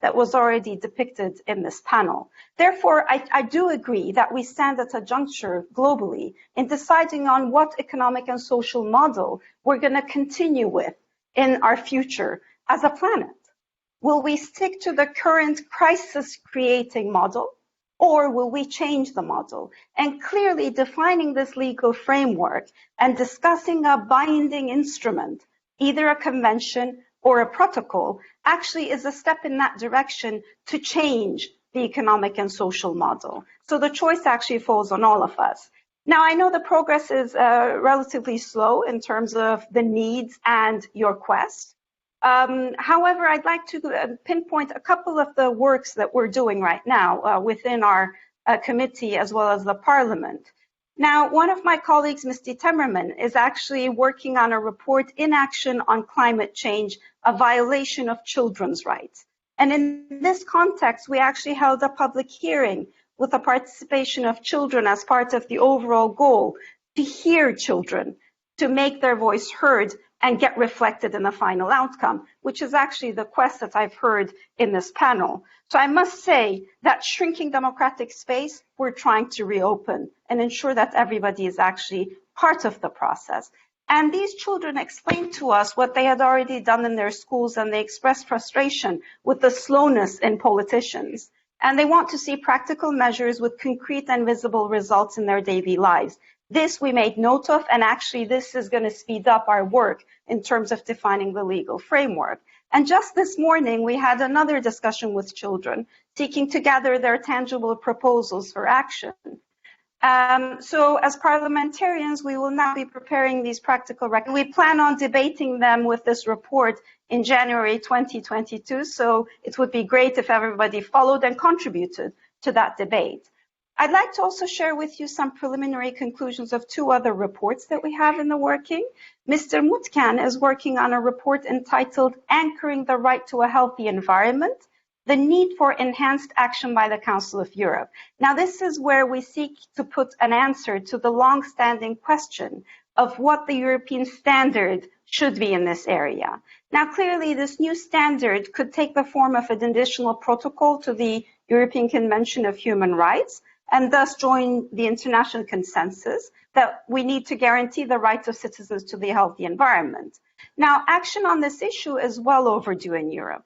that was already depicted in this panel. Therefore, I do agree that we stand at a juncture globally in deciding on what economic and social model we're going to continue with in our future as a planet. Will we stick to the current crisis-creating model, or will we change the model? And clearly defining this legal framework and discussing a binding instrument, either a convention or a protocol, actually is a step in that direction to change the economic and social model. So the choice actually falls on all of us. Now, I know the progress is relatively slow in terms of the needs and your quest. However, I'd like to pinpoint a couple of the works that we're doing right now within our committee as well as the Parliament. Now, one of my colleagues, Mr. Temmerman, is actually working on a report, Inaction on Climate Change, a Violation of Children's Rights. And in this context, we actually held a public hearing with the participation of children as part of the overall goal to hear children, to make their voice heard and get reflected in the final outcome, which is actually the quest that I've heard in this panel. So I must say that shrinking democratic space, we're trying to reopen and ensure that everybody is actually part of the process. And these children explained to us what they had already done in their schools, and they expressed frustration with the slowness in politicians. And they want to see practical measures with concrete and visible results in their daily lives. This we made note of, and actually this is going to speed up our work in terms of defining the legal framework. And just this morning, we had another discussion with children, seeking to gather their tangible proposals for action. So as parliamentarians, we will now be preparing these practical recommendations. We plan on debating them with this report in January 2022, so it would be great if everybody followed and contributed to that debate. I'd like to also share with you some preliminary conclusions of two other reports that we have in the working. Mr. Mutkan is working on a report entitled Anchoring the Right to a Healthy Environment, the Need for Enhanced Action by the Council of Europe. Now, this is where we seek to put an answer to the long-standing question of what the European standard should be in this area. Now, clearly, this new standard could take the form of an additional protocol to the European Convention of Human Rights, and thus join the international consensus that we need to guarantee the rights of citizens to the healthy environment. Now, action on this issue is well overdue in Europe,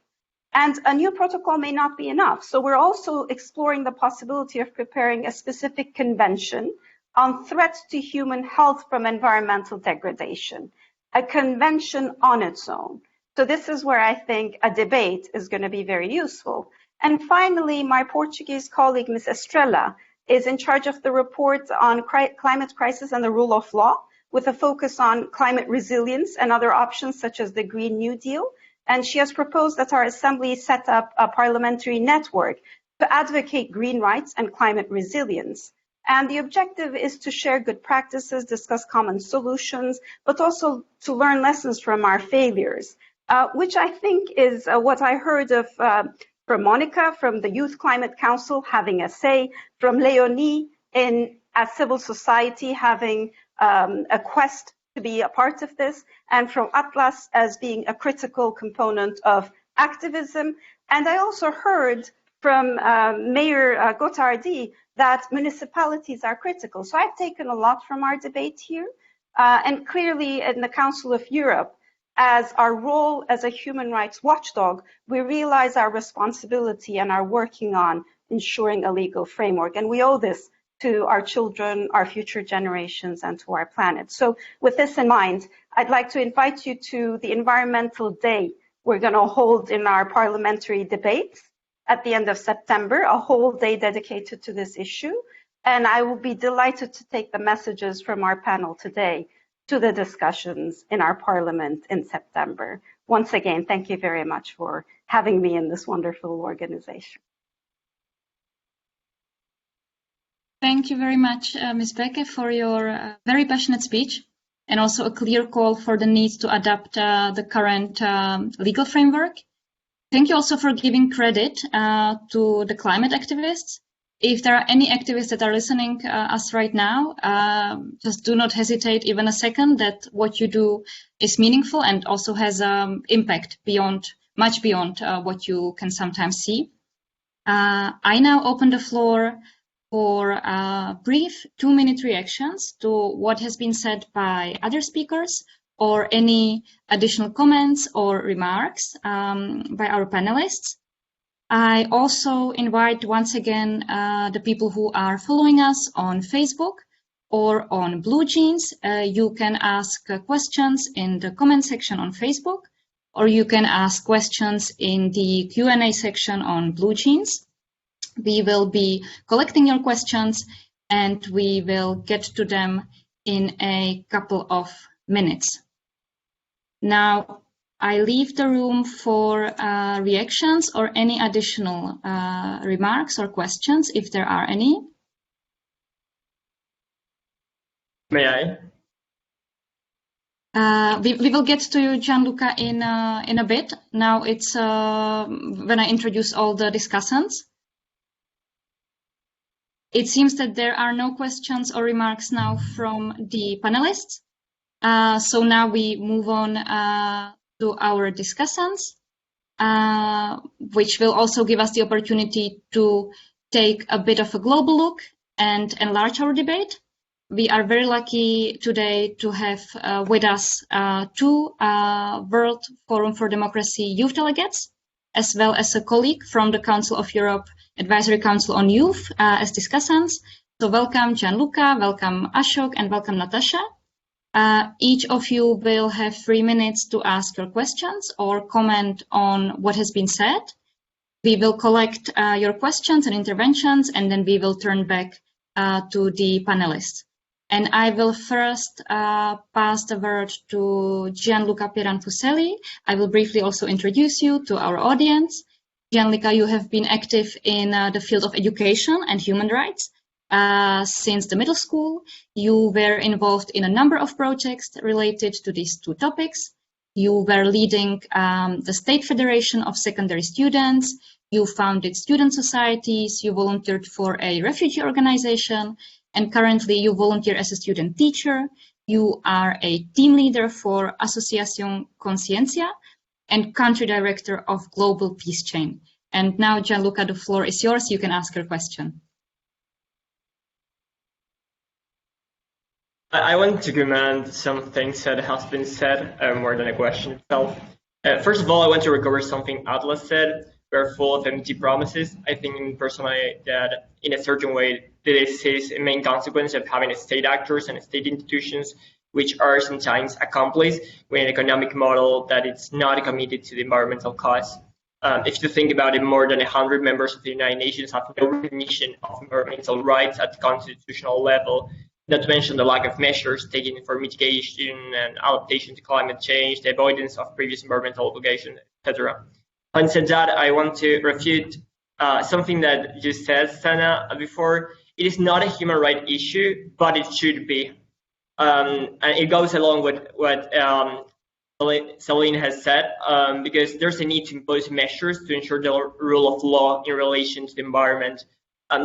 and a new protocol may not be enough. So we're also exploring the possibility of preparing a specific convention on threats to human health from environmental degradation, a convention on its own. So this is where I think a debate is going to be very useful. And finally, my Portuguese colleague, Ms. Estrela, is in charge of the report on climate crisis and the rule of law, with a focus on climate resilience and other options such as the Green New Deal. And she has proposed that our Assembly set up a parliamentary network to advocate green rights and climate resilience. And the objective is to share good practices, discuss common solutions, but also to learn lessons from our failures, which I think is what I heard of from Monica, from the Youth Climate Council having a say, from Leonie in as civil society having a quest to be a part of this, and from Atlas as being a critical component of activism. And I also heard from Mayor Gotardi that municipalities are critical. So I've taken a lot from our debate here. And clearly in the Council of Europe, as our role as a human rights watchdog, we realize our responsibility and are working on ensuring a legal framework. And we owe this to our children, our future generations, and to our planet. So with this in mind, I'd like to invite you to the Environmental Day we're going to hold in our parliamentary debates at the end of September, a whole day dedicated to this issue. And I will be delighted to take the messages from our panel today to the discussions in our parliament in September. Once again, thank you very much for having me in this wonderful organization. Thank you very much, Ms. Becke, for your very passionate speech and also a clear call for the need to adapt the current legal framework. Thank you also for giving credit to the climate activists. If there are any activists that are listening us right now, just do not hesitate even a second that what you do is meaningful and also has impact much beyond what you can sometimes see. I now open the floor for brief 2-minute reactions to what has been said by other speakers or any additional comments or remarks by our panelists. I also invite once again the people who are following us on Facebook or on Blue Jeans. You can ask questions in the comment section on Facebook, or you can ask questions in the Q&A section on Blue Jeans. We will be collecting your questions and we will get to them in a couple of minutes. Now, I leave the room for reactions or any additional remarks or questions, if there are any. May I? We will get to you, Gianluca, in a bit. Now it's when I introduce all the discussants. It seems that there are no questions or remarks now from the panelists. So now we move on to our discussants, which will also give us the opportunity to take a bit of a global look and enlarge our debate. We are very lucky today to have with us two World Forum for Democracy youth delegates, as well as a colleague from the Council of Europe Advisory Council on Youth as discussants. So welcome Gianluca, welcome Ashok, and welcome Natasha. Each of you will have 3 minutes to ask your questions or comment on what has been said. We will collect your questions and interventions, and then we will turn back to the panelists. And I will first pass the word to Gianluca Pieranfuselli. I will briefly also introduce you to our audience. Gianluca, you have been active in the field of education and human rights since the middle school. You were involved in a number of projects related to these two topics. You were leading the State Federation of Secondary Students. You founded student societies. You volunteered for a refugee organization. And currently you volunteer as a student teacher. You are a team leader for Asociación Conciencia and country director of Global Peace Chain. And now, Gianluca, the floor is yours. You can ask your question. I want to comment some things that has been said more than a question itself. First of all, I want to recover something Atlas said. We're full of empty promises. I think personally that in a certain way, this is a main consequence of having state actors and state institutions which are sometimes accomplices with an economic model that it's not committed to the environmental cause. If you think about it, more than 100 members of the United Nations have no recognition of environmental rights at the constitutional level, not to mention the lack of measures taken for mitigation and adaptation to climate change, the avoidance of previous environmental obligations, etc. Having said that, I want to refute something that you said, Sana, before. It is not a human rights issue, but it should be. And it goes along with what Celine has said, because there's a need to impose measures to ensure the rule of law in relation to the environment.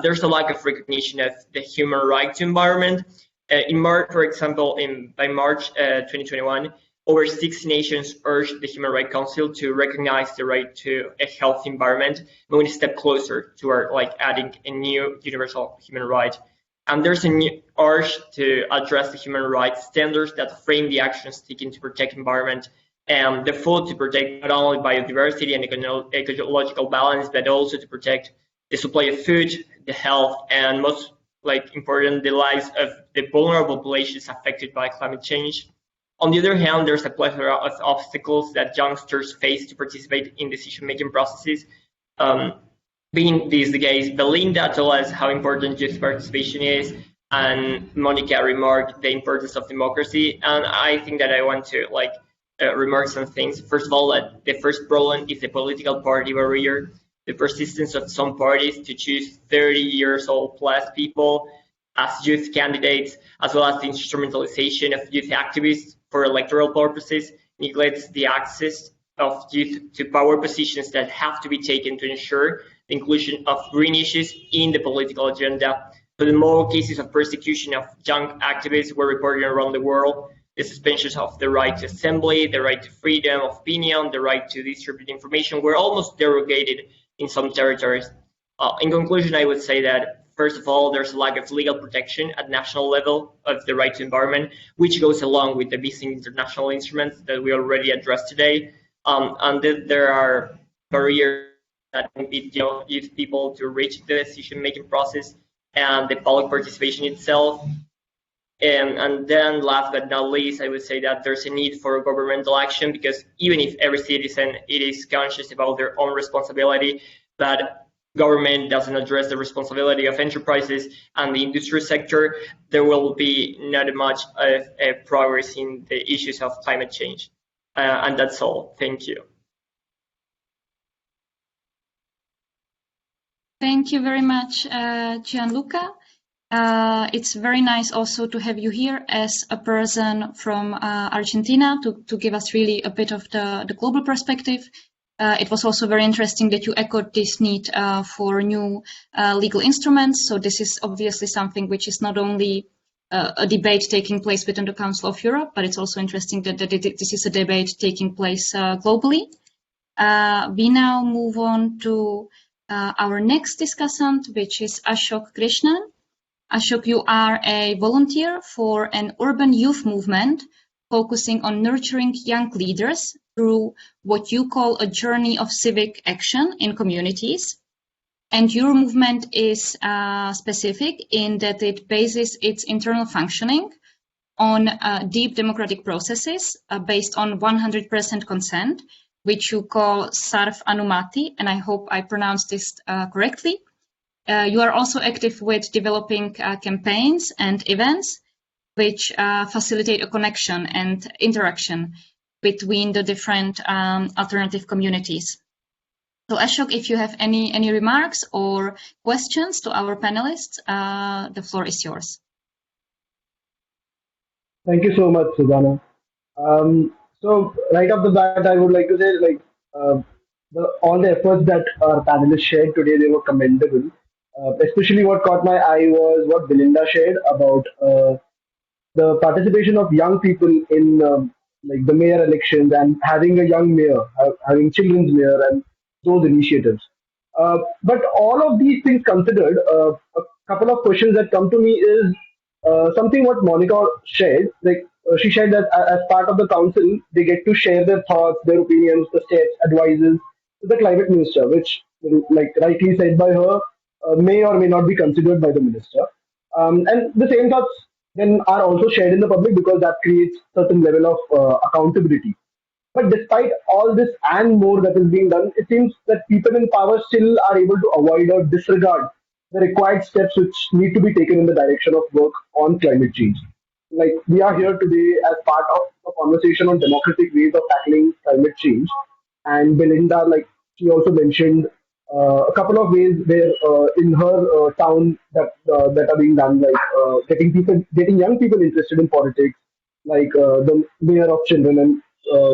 there's a lack of recognition of the human right to environment. In March, for example, by March 2021, over 60 nations urged the Human Rights Council to recognize the right to a healthy environment, moving a step closer to our adding a new universal human right. And there's a new urge to address the human rights standards that frame the actions taken to protect environment and the food to protect not only biodiversity and ecological balance, but also to protect the supply of food, the health, and most important, the lives of the vulnerable populations affected by climate change. On the other hand, there's a plethora of obstacles that youngsters face to participate in decision-making processes. Being this the case, Belinda told us how important youth participation is, and Monica remarked the importance of democracy. And I think that I want to remark some things. First of all, that the first problem is the political party barrier, the persistence of some parties to choose 30 years old plus people as youth candidates, as well as the instrumentalization of youth activists for electoral purposes, neglects the access of youth to power positions that have to be taken to ensure the inclusion of green issues in the political agenda. Furthermore, cases of persecution of young activists were reported around the world. The suspensions of the right to assembly, the right to freedom of opinion, the right to distribute information were almost derogated in some territories. In conclusion, I would say that, first of all, there's a lack of legal protection at national level of the right to environment, which goes along with the missing international instruments that we already addressed today. And there are barriers that impede youth people to reach the decision-making process and the public participation itself. And then last but not least, I would say that there's a need for governmental action, because even if every citizen is conscious about their own responsibility, but government doesn't address the responsibility of enterprises and the industry sector, there will be not much of a progress in the issues of climate change. And that's all. Thank you. Thank you very much, Gianluca. It's very nice also to have you here as a person from Argentina to give us really a bit of the global perspective. It was also very interesting that you echoed this need for new legal instruments. So this is obviously something which is not only a debate taking place within the Council of Europe, but it's also interesting that this is a debate taking place globally. We now move on to our next discussant, which is Ashok Krishnan. Ashok, you are a volunteer for an urban youth movement focusing on nurturing young leaders through what you call a journey of civic action in communities. And your movement is specific in that it bases its internal functioning on deep democratic processes based on 100% consent, which you call Sarf Anumati, and I hope I pronounced this correctly. You are also active with developing campaigns and events which facilitate a connection and interaction between the different alternative communities. So Ashok, if you have any remarks or questions to our panelists, the floor is yours. Thank you so much, Susanna. So right off the bat, I would like to say, all the efforts that our panelists shared today, they were commendable. Especially what caught my eye was what Belinda shared about the participation of young people in the mayor elections and having a young mayor, having children's mayor and those initiatives. But all of these things considered, a couple of questions that come to me is something what Monica shared. She shared that as part of the council, they get to share their thoughts, their opinions, the steps, advices to the climate minister, which, like rightly said by her, may or may not be considered by the minister. And the same thoughts then are also shared in the public because that creates certain level of accountability. But despite all this and more that is being done, it seems that people in power still are able to avoid or disregard the required steps which need to be taken in the direction of work on climate change. Like, we are here today as part of a conversation on democratic ways of tackling climate change. And Belinda, she also mentioned a couple of ways where in her town that are being done, getting young people interested in politics, the mayor of children and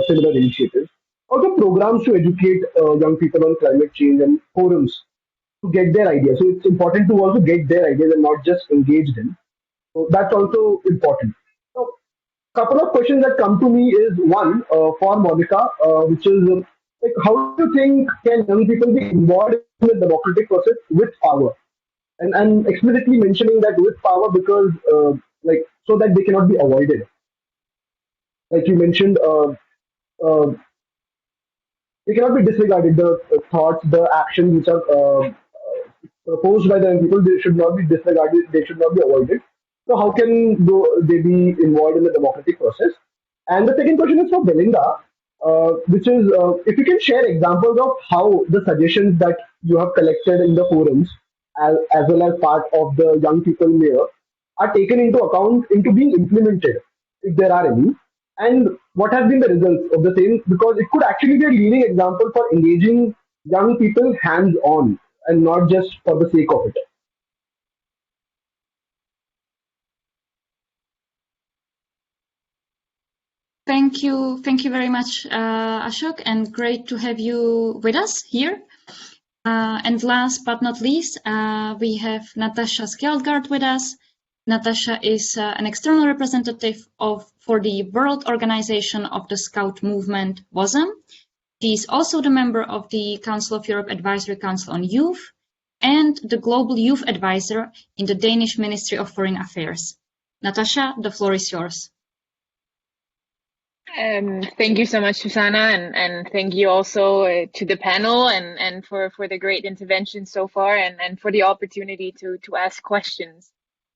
similar initiatives. Also programs to educate young people on climate change and forums to get their ideas. So it's important to also get their ideas and not just engage them. So that's also important. So couple of questions that come to me is one for Monica, which is like how do you think can young people be involved in the democratic process with power? And I'm explicitly mentioning that with power because like so that they cannot be avoided. Like you mentioned, uh, they cannot be disregarded. The thoughts, the actions which are proposed by the young people, they should not be disregarded. They should not be avoided. So how can they be involved in the democratic process? And the second question is for Belinda, which is if you can share examples of how the suggestions that you have collected in the forums, as well as part of the young people mayor, are taken into account into being implemented, if there are any, and what have been the results of the same? Because it could actually be a leading example for engaging young people hands on and not just for the sake of it. Thank you. Thank you very much, Ashok, and great to have you with us here. And last but not least, we have Natasha Skjeldgaard with us. Natasha is an external representative for the World Organization of the Scout Movement, WOSM. She is also the member of the Council of Europe Advisory Council on Youth and the Global Youth Advisor in the Danish Ministry of Foreign Affairs. Natasha, the floor is yours. Thank you so much, Susanna, and thank you also to the panel and for the great intervention so far and for the opportunity to ask questions.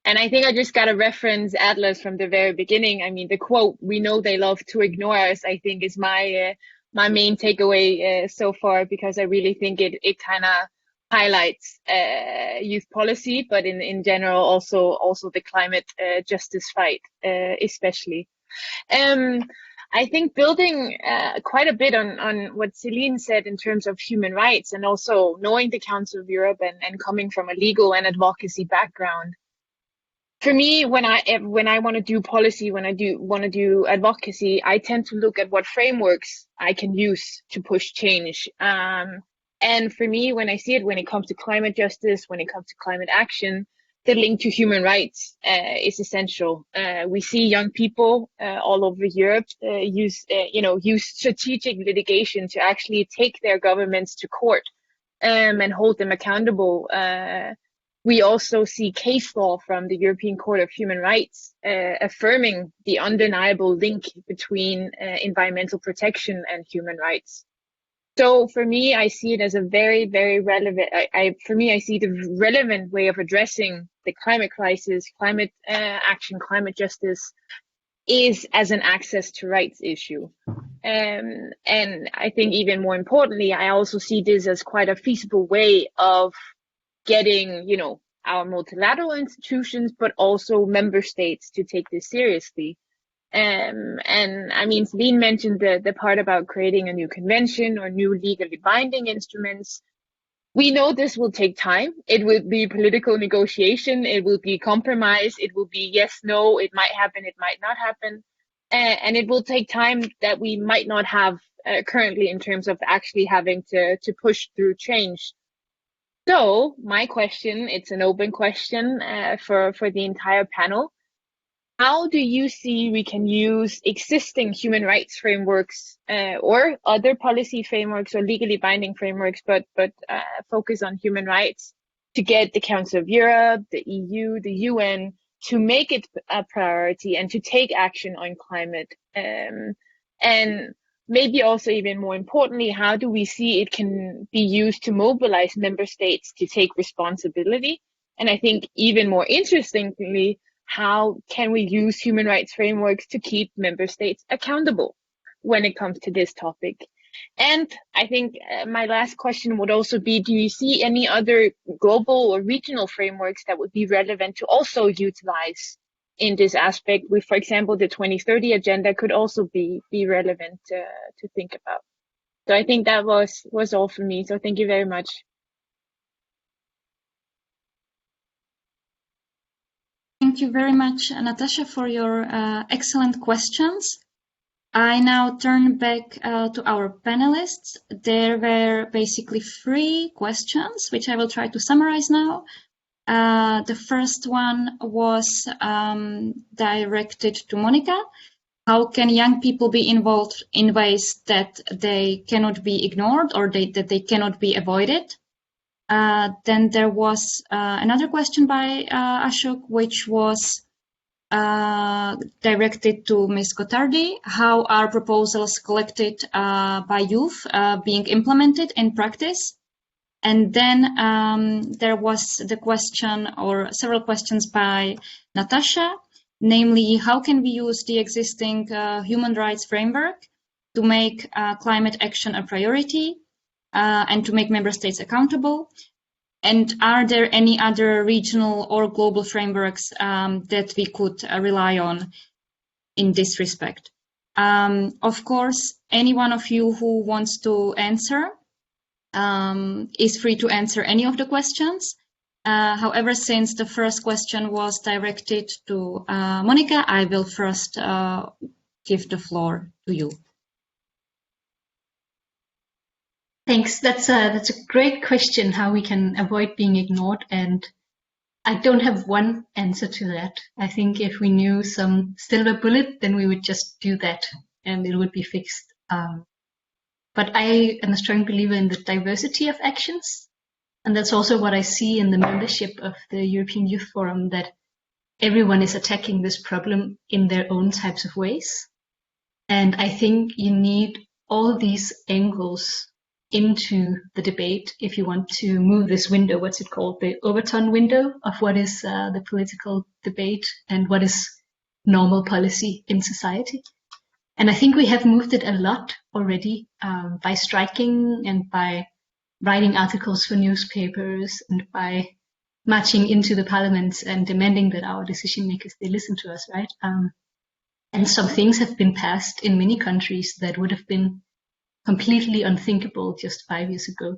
And I think I just got to reference Atlas from the very beginning. I mean, the quote, "We know they love to ignore us," I think is my main takeaway so far, because I really think it kind of highlights youth policy, but in general also the climate justice fight, especially. I think building quite a bit on what Celine said in terms of human rights, and also knowing the Council of Europe and coming from a legal and advocacy background. For me, when I want to do policy, when I want to do advocacy, I tend to look at what frameworks I can use to push change. And for me, when I see it, when it comes to climate justice, when it comes to climate action, the link to human rights is essential. We see young people all over Europe use strategic litigation to actually take their governments to court and hold them accountable. We also see case law from the European Court of Human Rights affirming the undeniable link between environmental protection and human rights. So for me, I see it as a very, very relevant. I see the relevant way of addressing the climate crisis, climate action, climate justice, is as an access to rights issue. And I think even more importantly, I also see this as quite a feasible way of getting, our multilateral institutions, but also member states to take this seriously. And I mean, Celine mentioned the part about creating a new convention or new legally binding instruments. We know this will take time. It will be political negotiation. It will be compromise. It will be yes, no, it might happen, it might not happen. And it will take time that we might not have currently in terms of actually having to push through change. So my question, it's an open question for the entire panel. How do you see we can use existing human rights frameworks or other policy frameworks or legally binding frameworks, but focus on human rights to get the Council of Europe, the EU, the UN to make it a priority and to take action on climate? And maybe also even more importantly, how do we see it can be used to mobilize member states to take responsibility? And I think even more interestingly, how can we use human rights frameworks to keep member states accountable when it comes to this topic? And I think my last question would also be, do you see any other global or regional frameworks that would be relevant to also utilize in this aspect? With, for example, the 2030 agenda could also be relevant to think about. So I think that was all for me. So thank you very much. Thank you very much, Natasha, for your excellent questions. I now turn back to our panelists. There were basically 3 questions, which I will try to summarize now. The first one was directed to Monica. How can young people be involved in ways that they cannot be ignored or that they cannot be avoided? Then there was another question by Ashok, which was directed to Ms. Gotardi. How are proposals collected by youth being implemented in practice? And then there was the question, or several questions by Natasha, namely, how can we use the existing human rights framework to make climate action a priority and to make member states accountable? And are there any other regional or global frameworks that we could rely on in this respect? Of course, any one of you who wants to answer is free to answer any of the questions. However, since the first question was directed to Monica, I will first give the floor to you. Thanks. That's a great question, how we can avoid being ignored. And I don't have one answer to that. I think if we knew some silver bullet, then we would just do that and it would be fixed. But I am a strong believer in the diversity of actions. And that's also what I see in the membership of the European Youth Forum, that everyone is attacking this problem in their own types of ways. And I think you need all these angles into the debate if you want to move this window, what's it called, the Overton window of what is the political debate and what is normal policy in society. And I think we have moved it a lot already by striking and by writing articles for newspapers and by marching into the parliaments and demanding that our decision makers, they listen to us, right? And some things have been passed in many countries that would have been completely unthinkable just 5 years ago.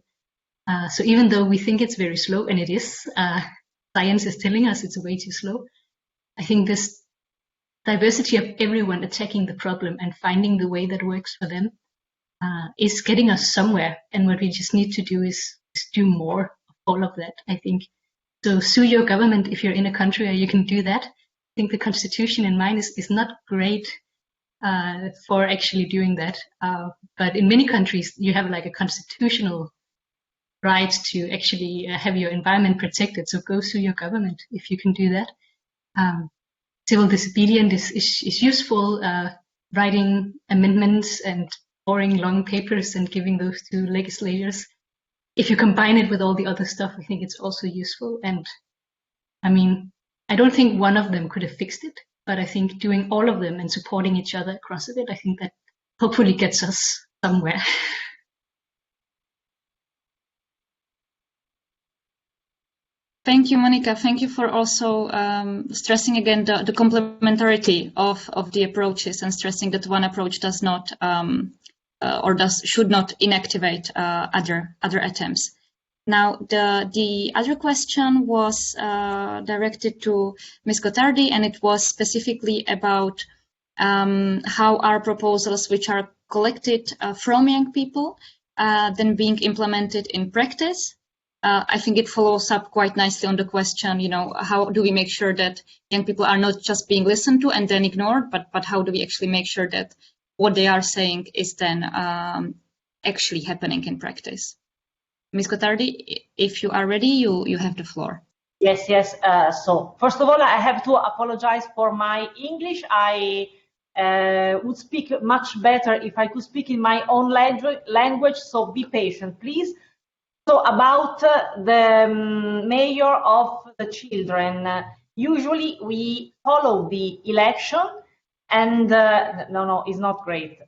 So even though we think it's very slow, and it is, science is telling us it's way too slow, I think this diversity of everyone attacking the problem and finding the way that works for them is getting us somewhere. And what we just need to do is do more of all of that, I think. So sue your government if you're in a country where you can do that. I think the constitution in mind is not great for actually doing that. But in many countries, you have like a constitutional right to actually have your environment protected. So go sue your government if you can do that. Civil disobedience is useful, writing amendments and pouring long papers and giving those to legislators. If you combine it with all the other stuff, I think it's also useful. And I mean, I don't think one of them could have fixed it, but I think doing all of them and supporting each other across it, I think that hopefully gets us somewhere. Thank you, Monica. Thank you for also stressing again the complementarity of the approaches and stressing that one approach does not should not inactivate other attempts. Now, the other question was directed to Ms. Gotardi, and it was specifically about how our proposals, which are collected from young people, then being implemented in practice. I think it follows up quite nicely on the question, you know, how do we make sure that young people are not just being listened to and then ignored, but how do we actually make sure that what they are saying is then actually happening in practice? Ms. Gotardi, if you are ready, you have the floor. Yes. So first of all, I have to apologize for my English. I would speak much better if I could speak in my own language, so be patient, please. So about the mayor of the children, usually we follow the election and no, it's not great.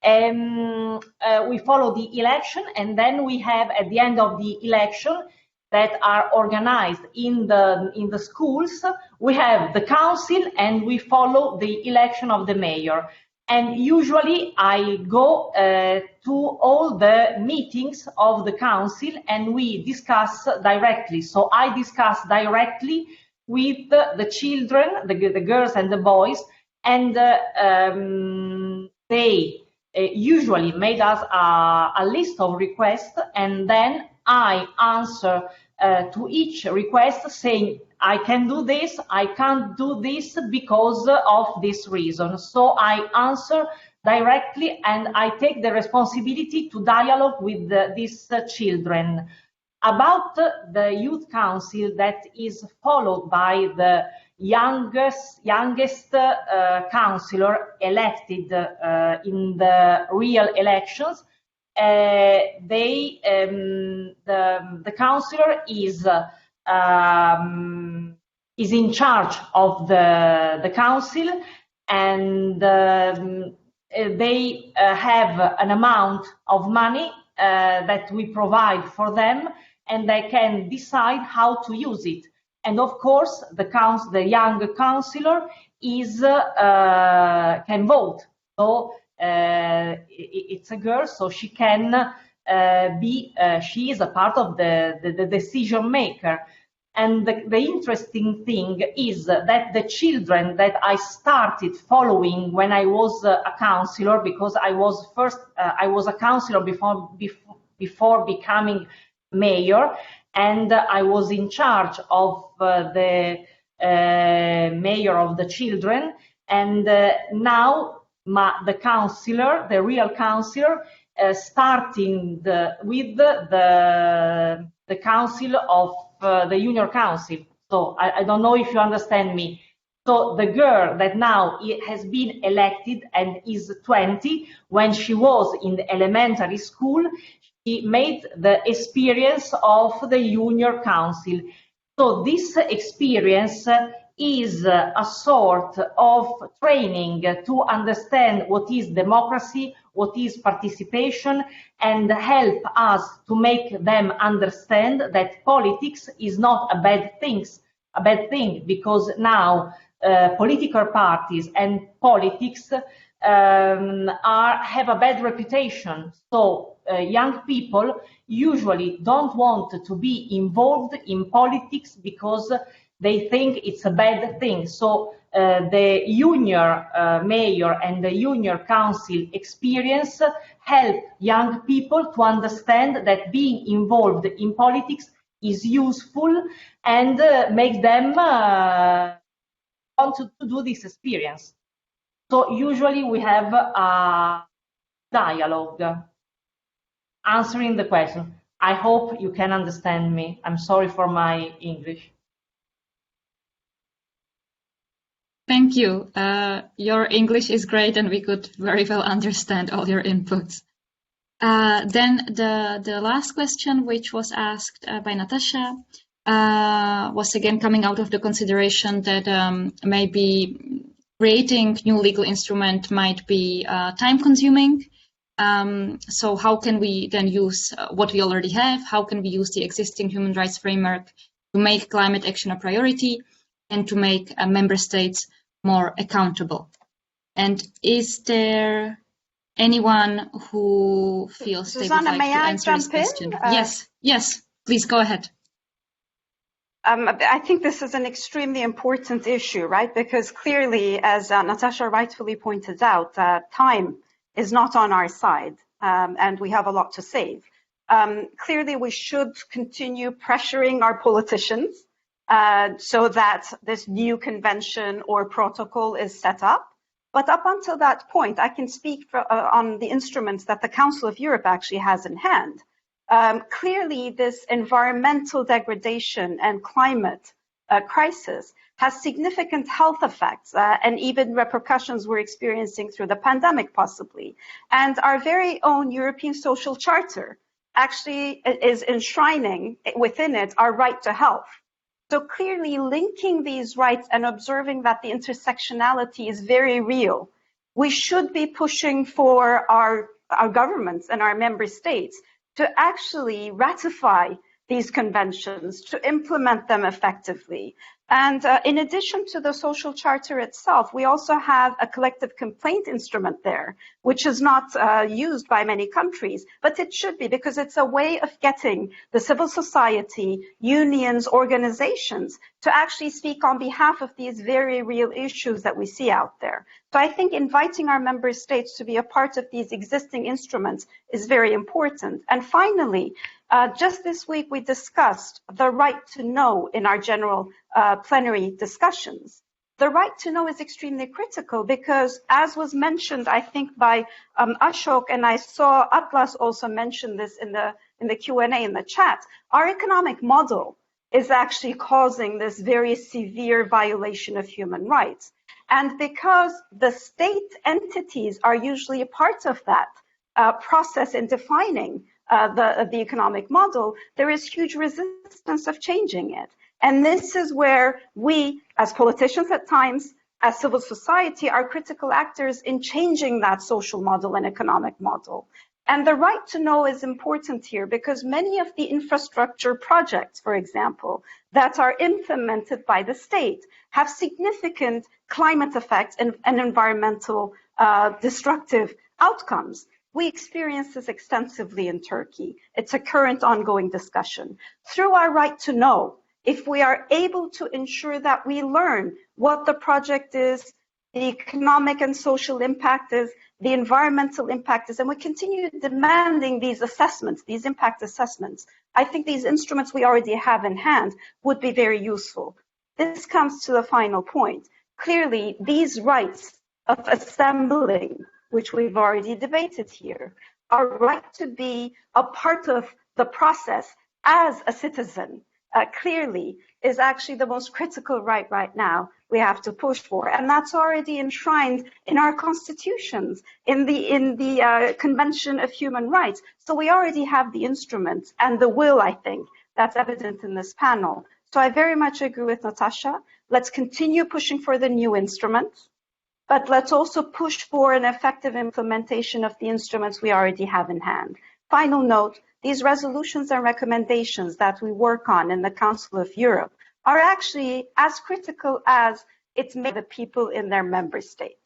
We follow the election and then we have at the end of the election that are organized in the schools, we have the council and we follow the election of the mayor. And usually I go to all the meetings of the council and we discuss directly. So I discuss directly with the children, the girls and the boys, and they usually made us a list of requests, and then I answer to each request saying, I can do this, I can't do this because of this reason. So I answer directly, and I take the responsibility to dialogue with these children. About the youth council that is followed by the youngest councillor elected in the real elections, the councillor is in charge of the council, and they have an amount of money that we provide for them, and they can decide how to use it. And of course, the young councillor can vote. So it's a girl, so she can she is a part of the decision maker. And the interesting thing is that the children that I started following when I was a councillor, because I was a councillor before becoming mayor, and I was in charge of the mayor of the children, and now the real councillor, starting with the council of the junior council. So I don't know if you understand me. So the girl that now has been elected and is 20, when she was in the elementary school, she made the experience of the junior council. So this experience is a sort of training to understand what is democracy, what is participation, and help us to make them understand that politics is not a bad thing, because now political parties and politics have a bad reputation. So young people usually don't want to be involved in politics because they think it's a bad thing. So the junior mayor and the junior council experience help young people to understand that being involved in politics is useful, and make them want to do this experience. So usually we have a dialogue answering the question. I hope you can understand me. I'm sorry for my English. Thank you. Your English is great, and we could very well understand all your inputs. Then the last question, which was asked by Natasha, was again coming out of the consideration that maybe creating new legal instrument might be time-consuming. So how can we then use what we already have? How can we use the existing human rights framework to make climate action a priority and to make member states more accountable? And is there anyone who feels Susanna, they would like to answer this question? Yes, please go ahead. I think this is an extremely important issue, right? Because clearly, as Natasha rightfully pointed out, time is not on our side, and we have a lot to save. Clearly, we should continue pressuring our politicians so that this new convention or protocol is set up. But up until that point, I can speak on the instruments that the Council of Europe actually has in hand. Clearly, this environmental degradation and climate crisis has significant health effects and even repercussions we're experiencing through the pandemic, possibly. And our very own European Social Charter actually is enshrining within it our right to health. So clearly linking these rights and observing that the intersectionality is very real, we should be pushing for our governments and our member states to actually ratify these conventions, to implement them effectively. And in addition to the social charter itself, we also have a collective complaint instrument there, which is not used by many countries, but it should be, because it's a way of getting the civil society, unions, organizations to actually speak on behalf of these very real issues that we see out there. So I think inviting our member states to be a part of these existing instruments is very important. And finally, just this week, we discussed the right to know in our general plenary discussions. The right to know is extremely critical because, as was mentioned, I think by Ashok, and I saw Atlas also mention this in the Q&A in the chat, our economic model is actually causing this very severe violation of human rights. And because the state entities are usually a part of that process in defining the economic model, there is huge resistance of changing it. And this is where we, as politicians at times, as civil society, are critical actors in changing that social model and economic model. And the right to know is important here because many of the infrastructure projects, for example, that are implemented by the state have significant climate effects and environmental destructive outcomes. We experience this extensively in Turkey. It's a current ongoing discussion. Through our right to know, if we are able to ensure that we learn what the project is, the economic and social impact is, the environmental impact is, and we continue demanding these assessments, these impact assessments, I think these instruments we already have in hand would be very useful. This comes to the final point. Clearly, these rights of assembling, which we've already debated here, our right to be a part of the process as a citizen, clearly is actually the most critical right now we have to push for. And that's already enshrined in our constitutions, in the Convention of Human Rights. So we already have the instruments and the will, I think, that's evident in this panel. So I very much agree with Natasha. Let's continue pushing for the new instruments, but let's also push for an effective implementation of the instruments we already have in hand. Final note, these resolutions and recommendations that we work on in the Council of Europe are actually as critical as it's made the people in their member states,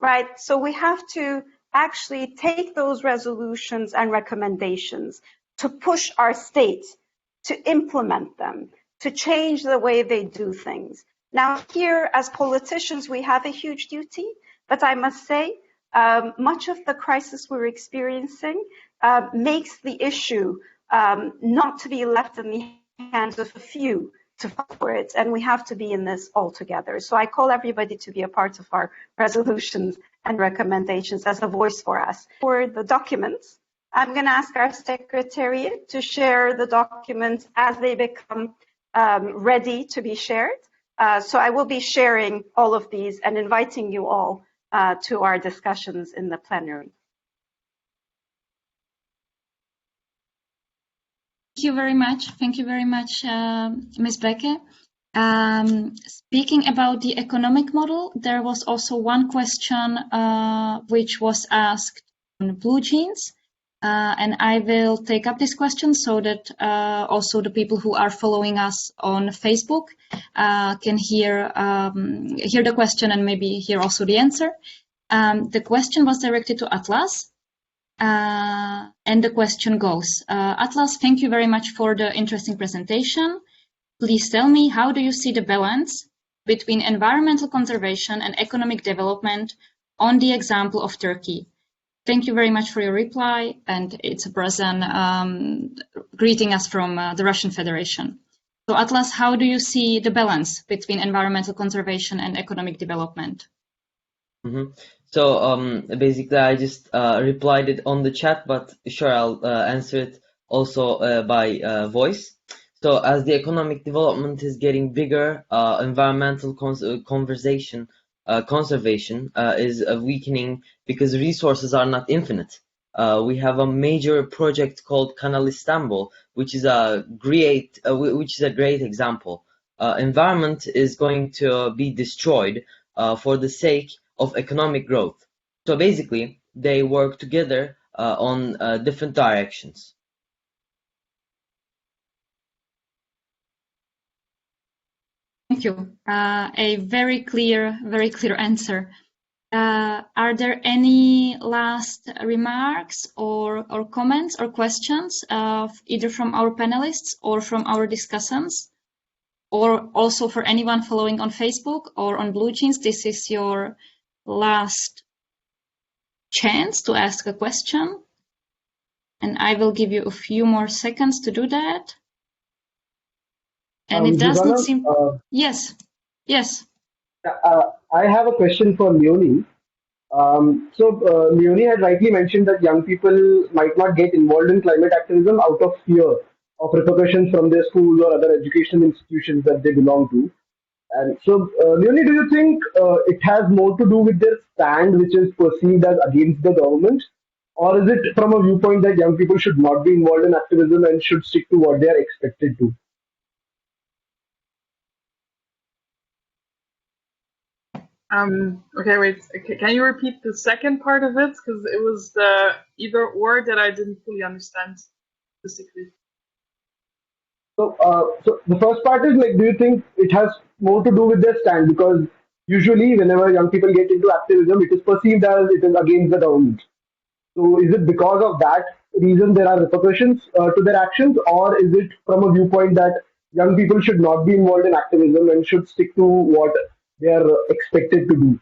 right? So we have to actually take those resolutions and recommendations to push our states to implement them, to change the way they do things. Now here, as politicians, we have a huge duty, but I must say, much of the crisis we're experiencing makes the issue not to be left in the hands of a few to fight for it, and we have to be in this all together. So I call everybody to be a part of our resolutions and recommendations as a voice for us. For the documents, I'm going to ask our secretariat to share the documents as they become ready to be shared. So I will be sharing all of these and inviting you all to our discussions in the plenary. Thank you very much. Thank you very much, Ms. Becke. Speaking about the economic model, there was also one question which was asked on blue jeans. And I will take up this question so that also the people who are following us on Facebook can hear the question and maybe hear also the answer. The question was directed to Atlas. And the question goes, Atlas, thank you very much for the interesting presentation. Please tell me, how do you see the balance between environmental conservation and economic development on the example of Turkey? Thank you very much for your reply, and it's a person greeting us from the Russian Federation. So Atlas, how do you see the balance between environmental conservation and economic development? Mm-hmm. So basically, I just replied it on the chat, but sure, I'll answer it also by voice. So as the economic development is getting bigger, environmental conservation is weakening because resources are not infinite. We have a major project called Kanal Istanbul, which is a great example. Environment is going to be destroyed for the sake of economic growth. So basically, they work together on different directions. Thank Thank you. A very clear answer. Are there any last remarks or comments or questions either from our panelists or from our discussants, or also for anyone following on Facebook or on Blue Jeans? This is your last chance to ask a question, and I will give you a few more seconds to do that. And it does not seem... Yes. I have a question for Leonie. Leonie had rightly mentioned that young people might not get involved in climate activism out of fear of repercussions from their schools or other educational institutions that they belong to. And so, Leonie, do you think it has more to do with their stand, which is perceived as against the government? Or is it from a viewpoint that young people should not be involved in activism and should stick to what they are expected to? Okay, wait. Can you repeat the second part of it? Because it was the either or that I didn't fully understand specifically. So the first part is like, do you think it has more to do with their stand? Because usually, whenever young people get into activism, it is perceived as it is against the government. So, is it because of that reason there are repercussions to their actions, or is it from a viewpoint that young people should not be involved in activism and should stick to what they are expected to do?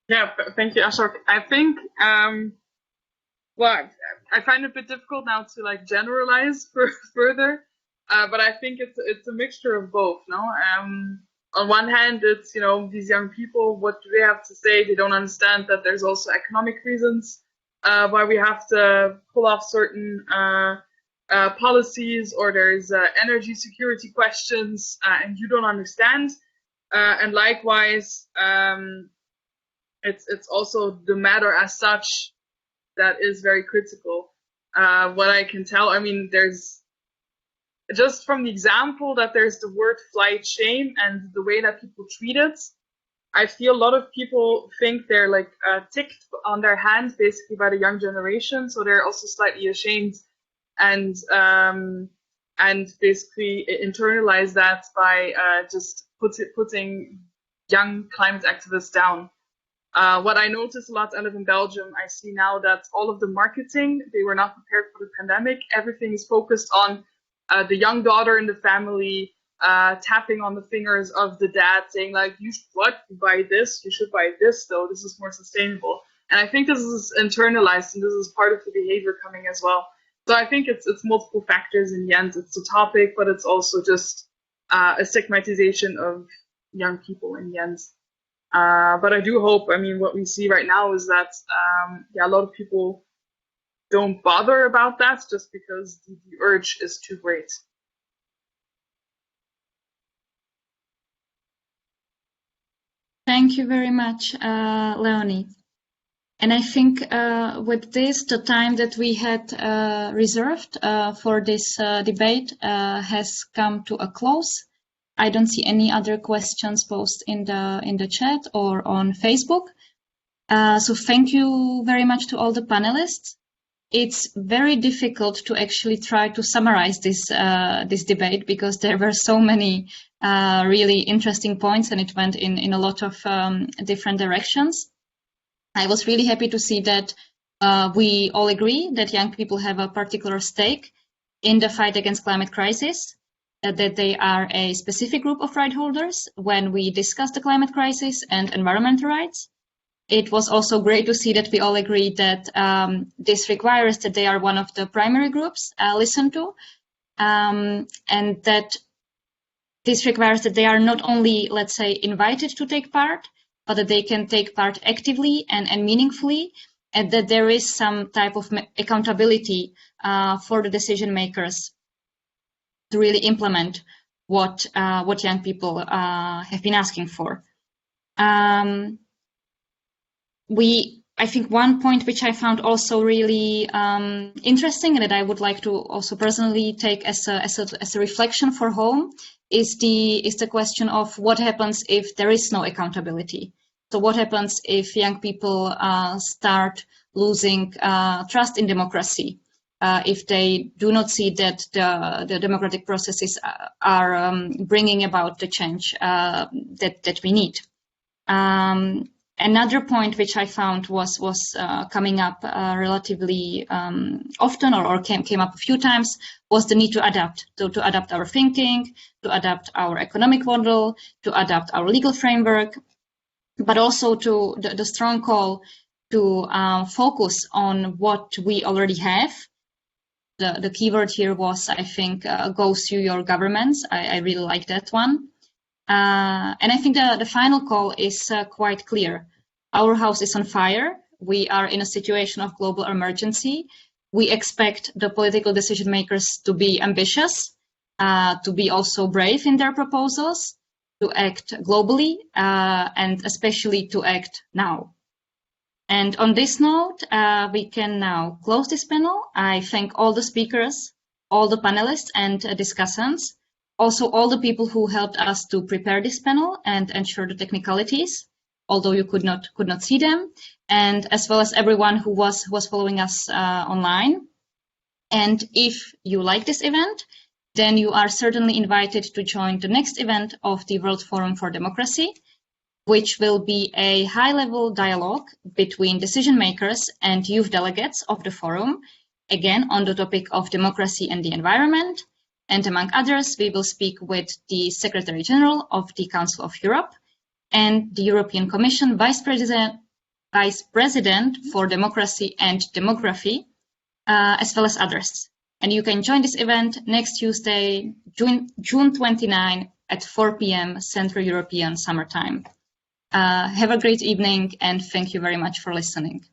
Yeah, thank you, Ashok. I think, well, I find it a bit difficult now to like generalize further, but I think it's a mixture of both. No, on one hand, it's these young people. What do they have to say? They don't understand that there's also economic reasons why we have to pull off certain policies, or there's energy security questions, and you don't understand. And likewise, it's also the matter as such that is very critical. What I can tell, I mean, there's just from the example that there's the word flight shame and the way that people treat it. I feel a lot of people think they're like ticked on their hands basically by the young generation, so they're also slightly ashamed and basically internalize that by just putting young climate activists down. What I notice a lot, I live in Belgium, I see now that all of the marketing, they were not prepared for the pandemic. Everything is focused on the young daughter in the family, tapping on the fingers of the dad, saying like, you buy this, you should buy this though, this is more sustainable. And I think this is internalized, and this is part of the behavior coming as well. So I think it's multiple factors in the end. It's the topic, but it's also just a stigmatization of young people in the end. But I do hope, I mean, what we see right now is that, a lot of people don't bother about that just because the urge is too great. Thank you very much, Leonie. And I think with this, the time that we had reserved for this debate has come to a close. I don't see any other questions posted in the chat or on Facebook. So thank you very much to all the panelists. It's very difficult to actually try to summarize this debate because there were so many really interesting points, and it went in a lot of different directions. I was really happy to see that we all agree that young people have a particular stake in the fight against climate crisis, that they are a specific group of right holders when we discuss the climate crisis and environmental rights. It was also great to see that we all agree that this requires that they are one of the primary groups listened to, and that this requires that they are not only, let's say, invited to take part, but that they can take part actively and meaningfully, and that there is some type of accountability for the decision makers to really implement what young people have been asking for. I think one point which I found also really interesting, and that I would like to also personally take as a reflection for home, is the question of what happens if there is no accountability. So what happens if young people start losing trust in democracy? if they do not see that the democratic processes are bringing about the change that we need. Another point which I found was coming up relatively often, or came up a few times, was the need to adapt, to adapt our thinking, to adapt our economic model, to adapt our legal framework, but also to the strong call to focus on what we already have. The keyword here was, I think, goes through your governments. I really like that one. And I think the final call is quite clear. Our house is on fire. We are in a situation of global emergency. We expect the political decision makers to be ambitious, to be also brave in their proposals, to act globally, and especially to act now. And on this note, we can now close this panel. I thank all the speakers, all the panelists and discussants, also all the people who helped us to prepare this panel and ensure the technicalities, although you could not see them, and as well as everyone who was following us online. And if you like this event, then you are certainly invited to join the next event of the World Forum for Democracy, which will be a high-level dialogue between decision makers and youth delegates of the forum, again on the topic of democracy and the environment. And among others, we will speak with the Secretary General of the Council of Europe and the European Commission Vice President for Democracy and Demography, as well as others. And you can join this event next Tuesday, June 29 at 4 p.m. Central European Summer Time. Have a great evening, and thank you very much for listening.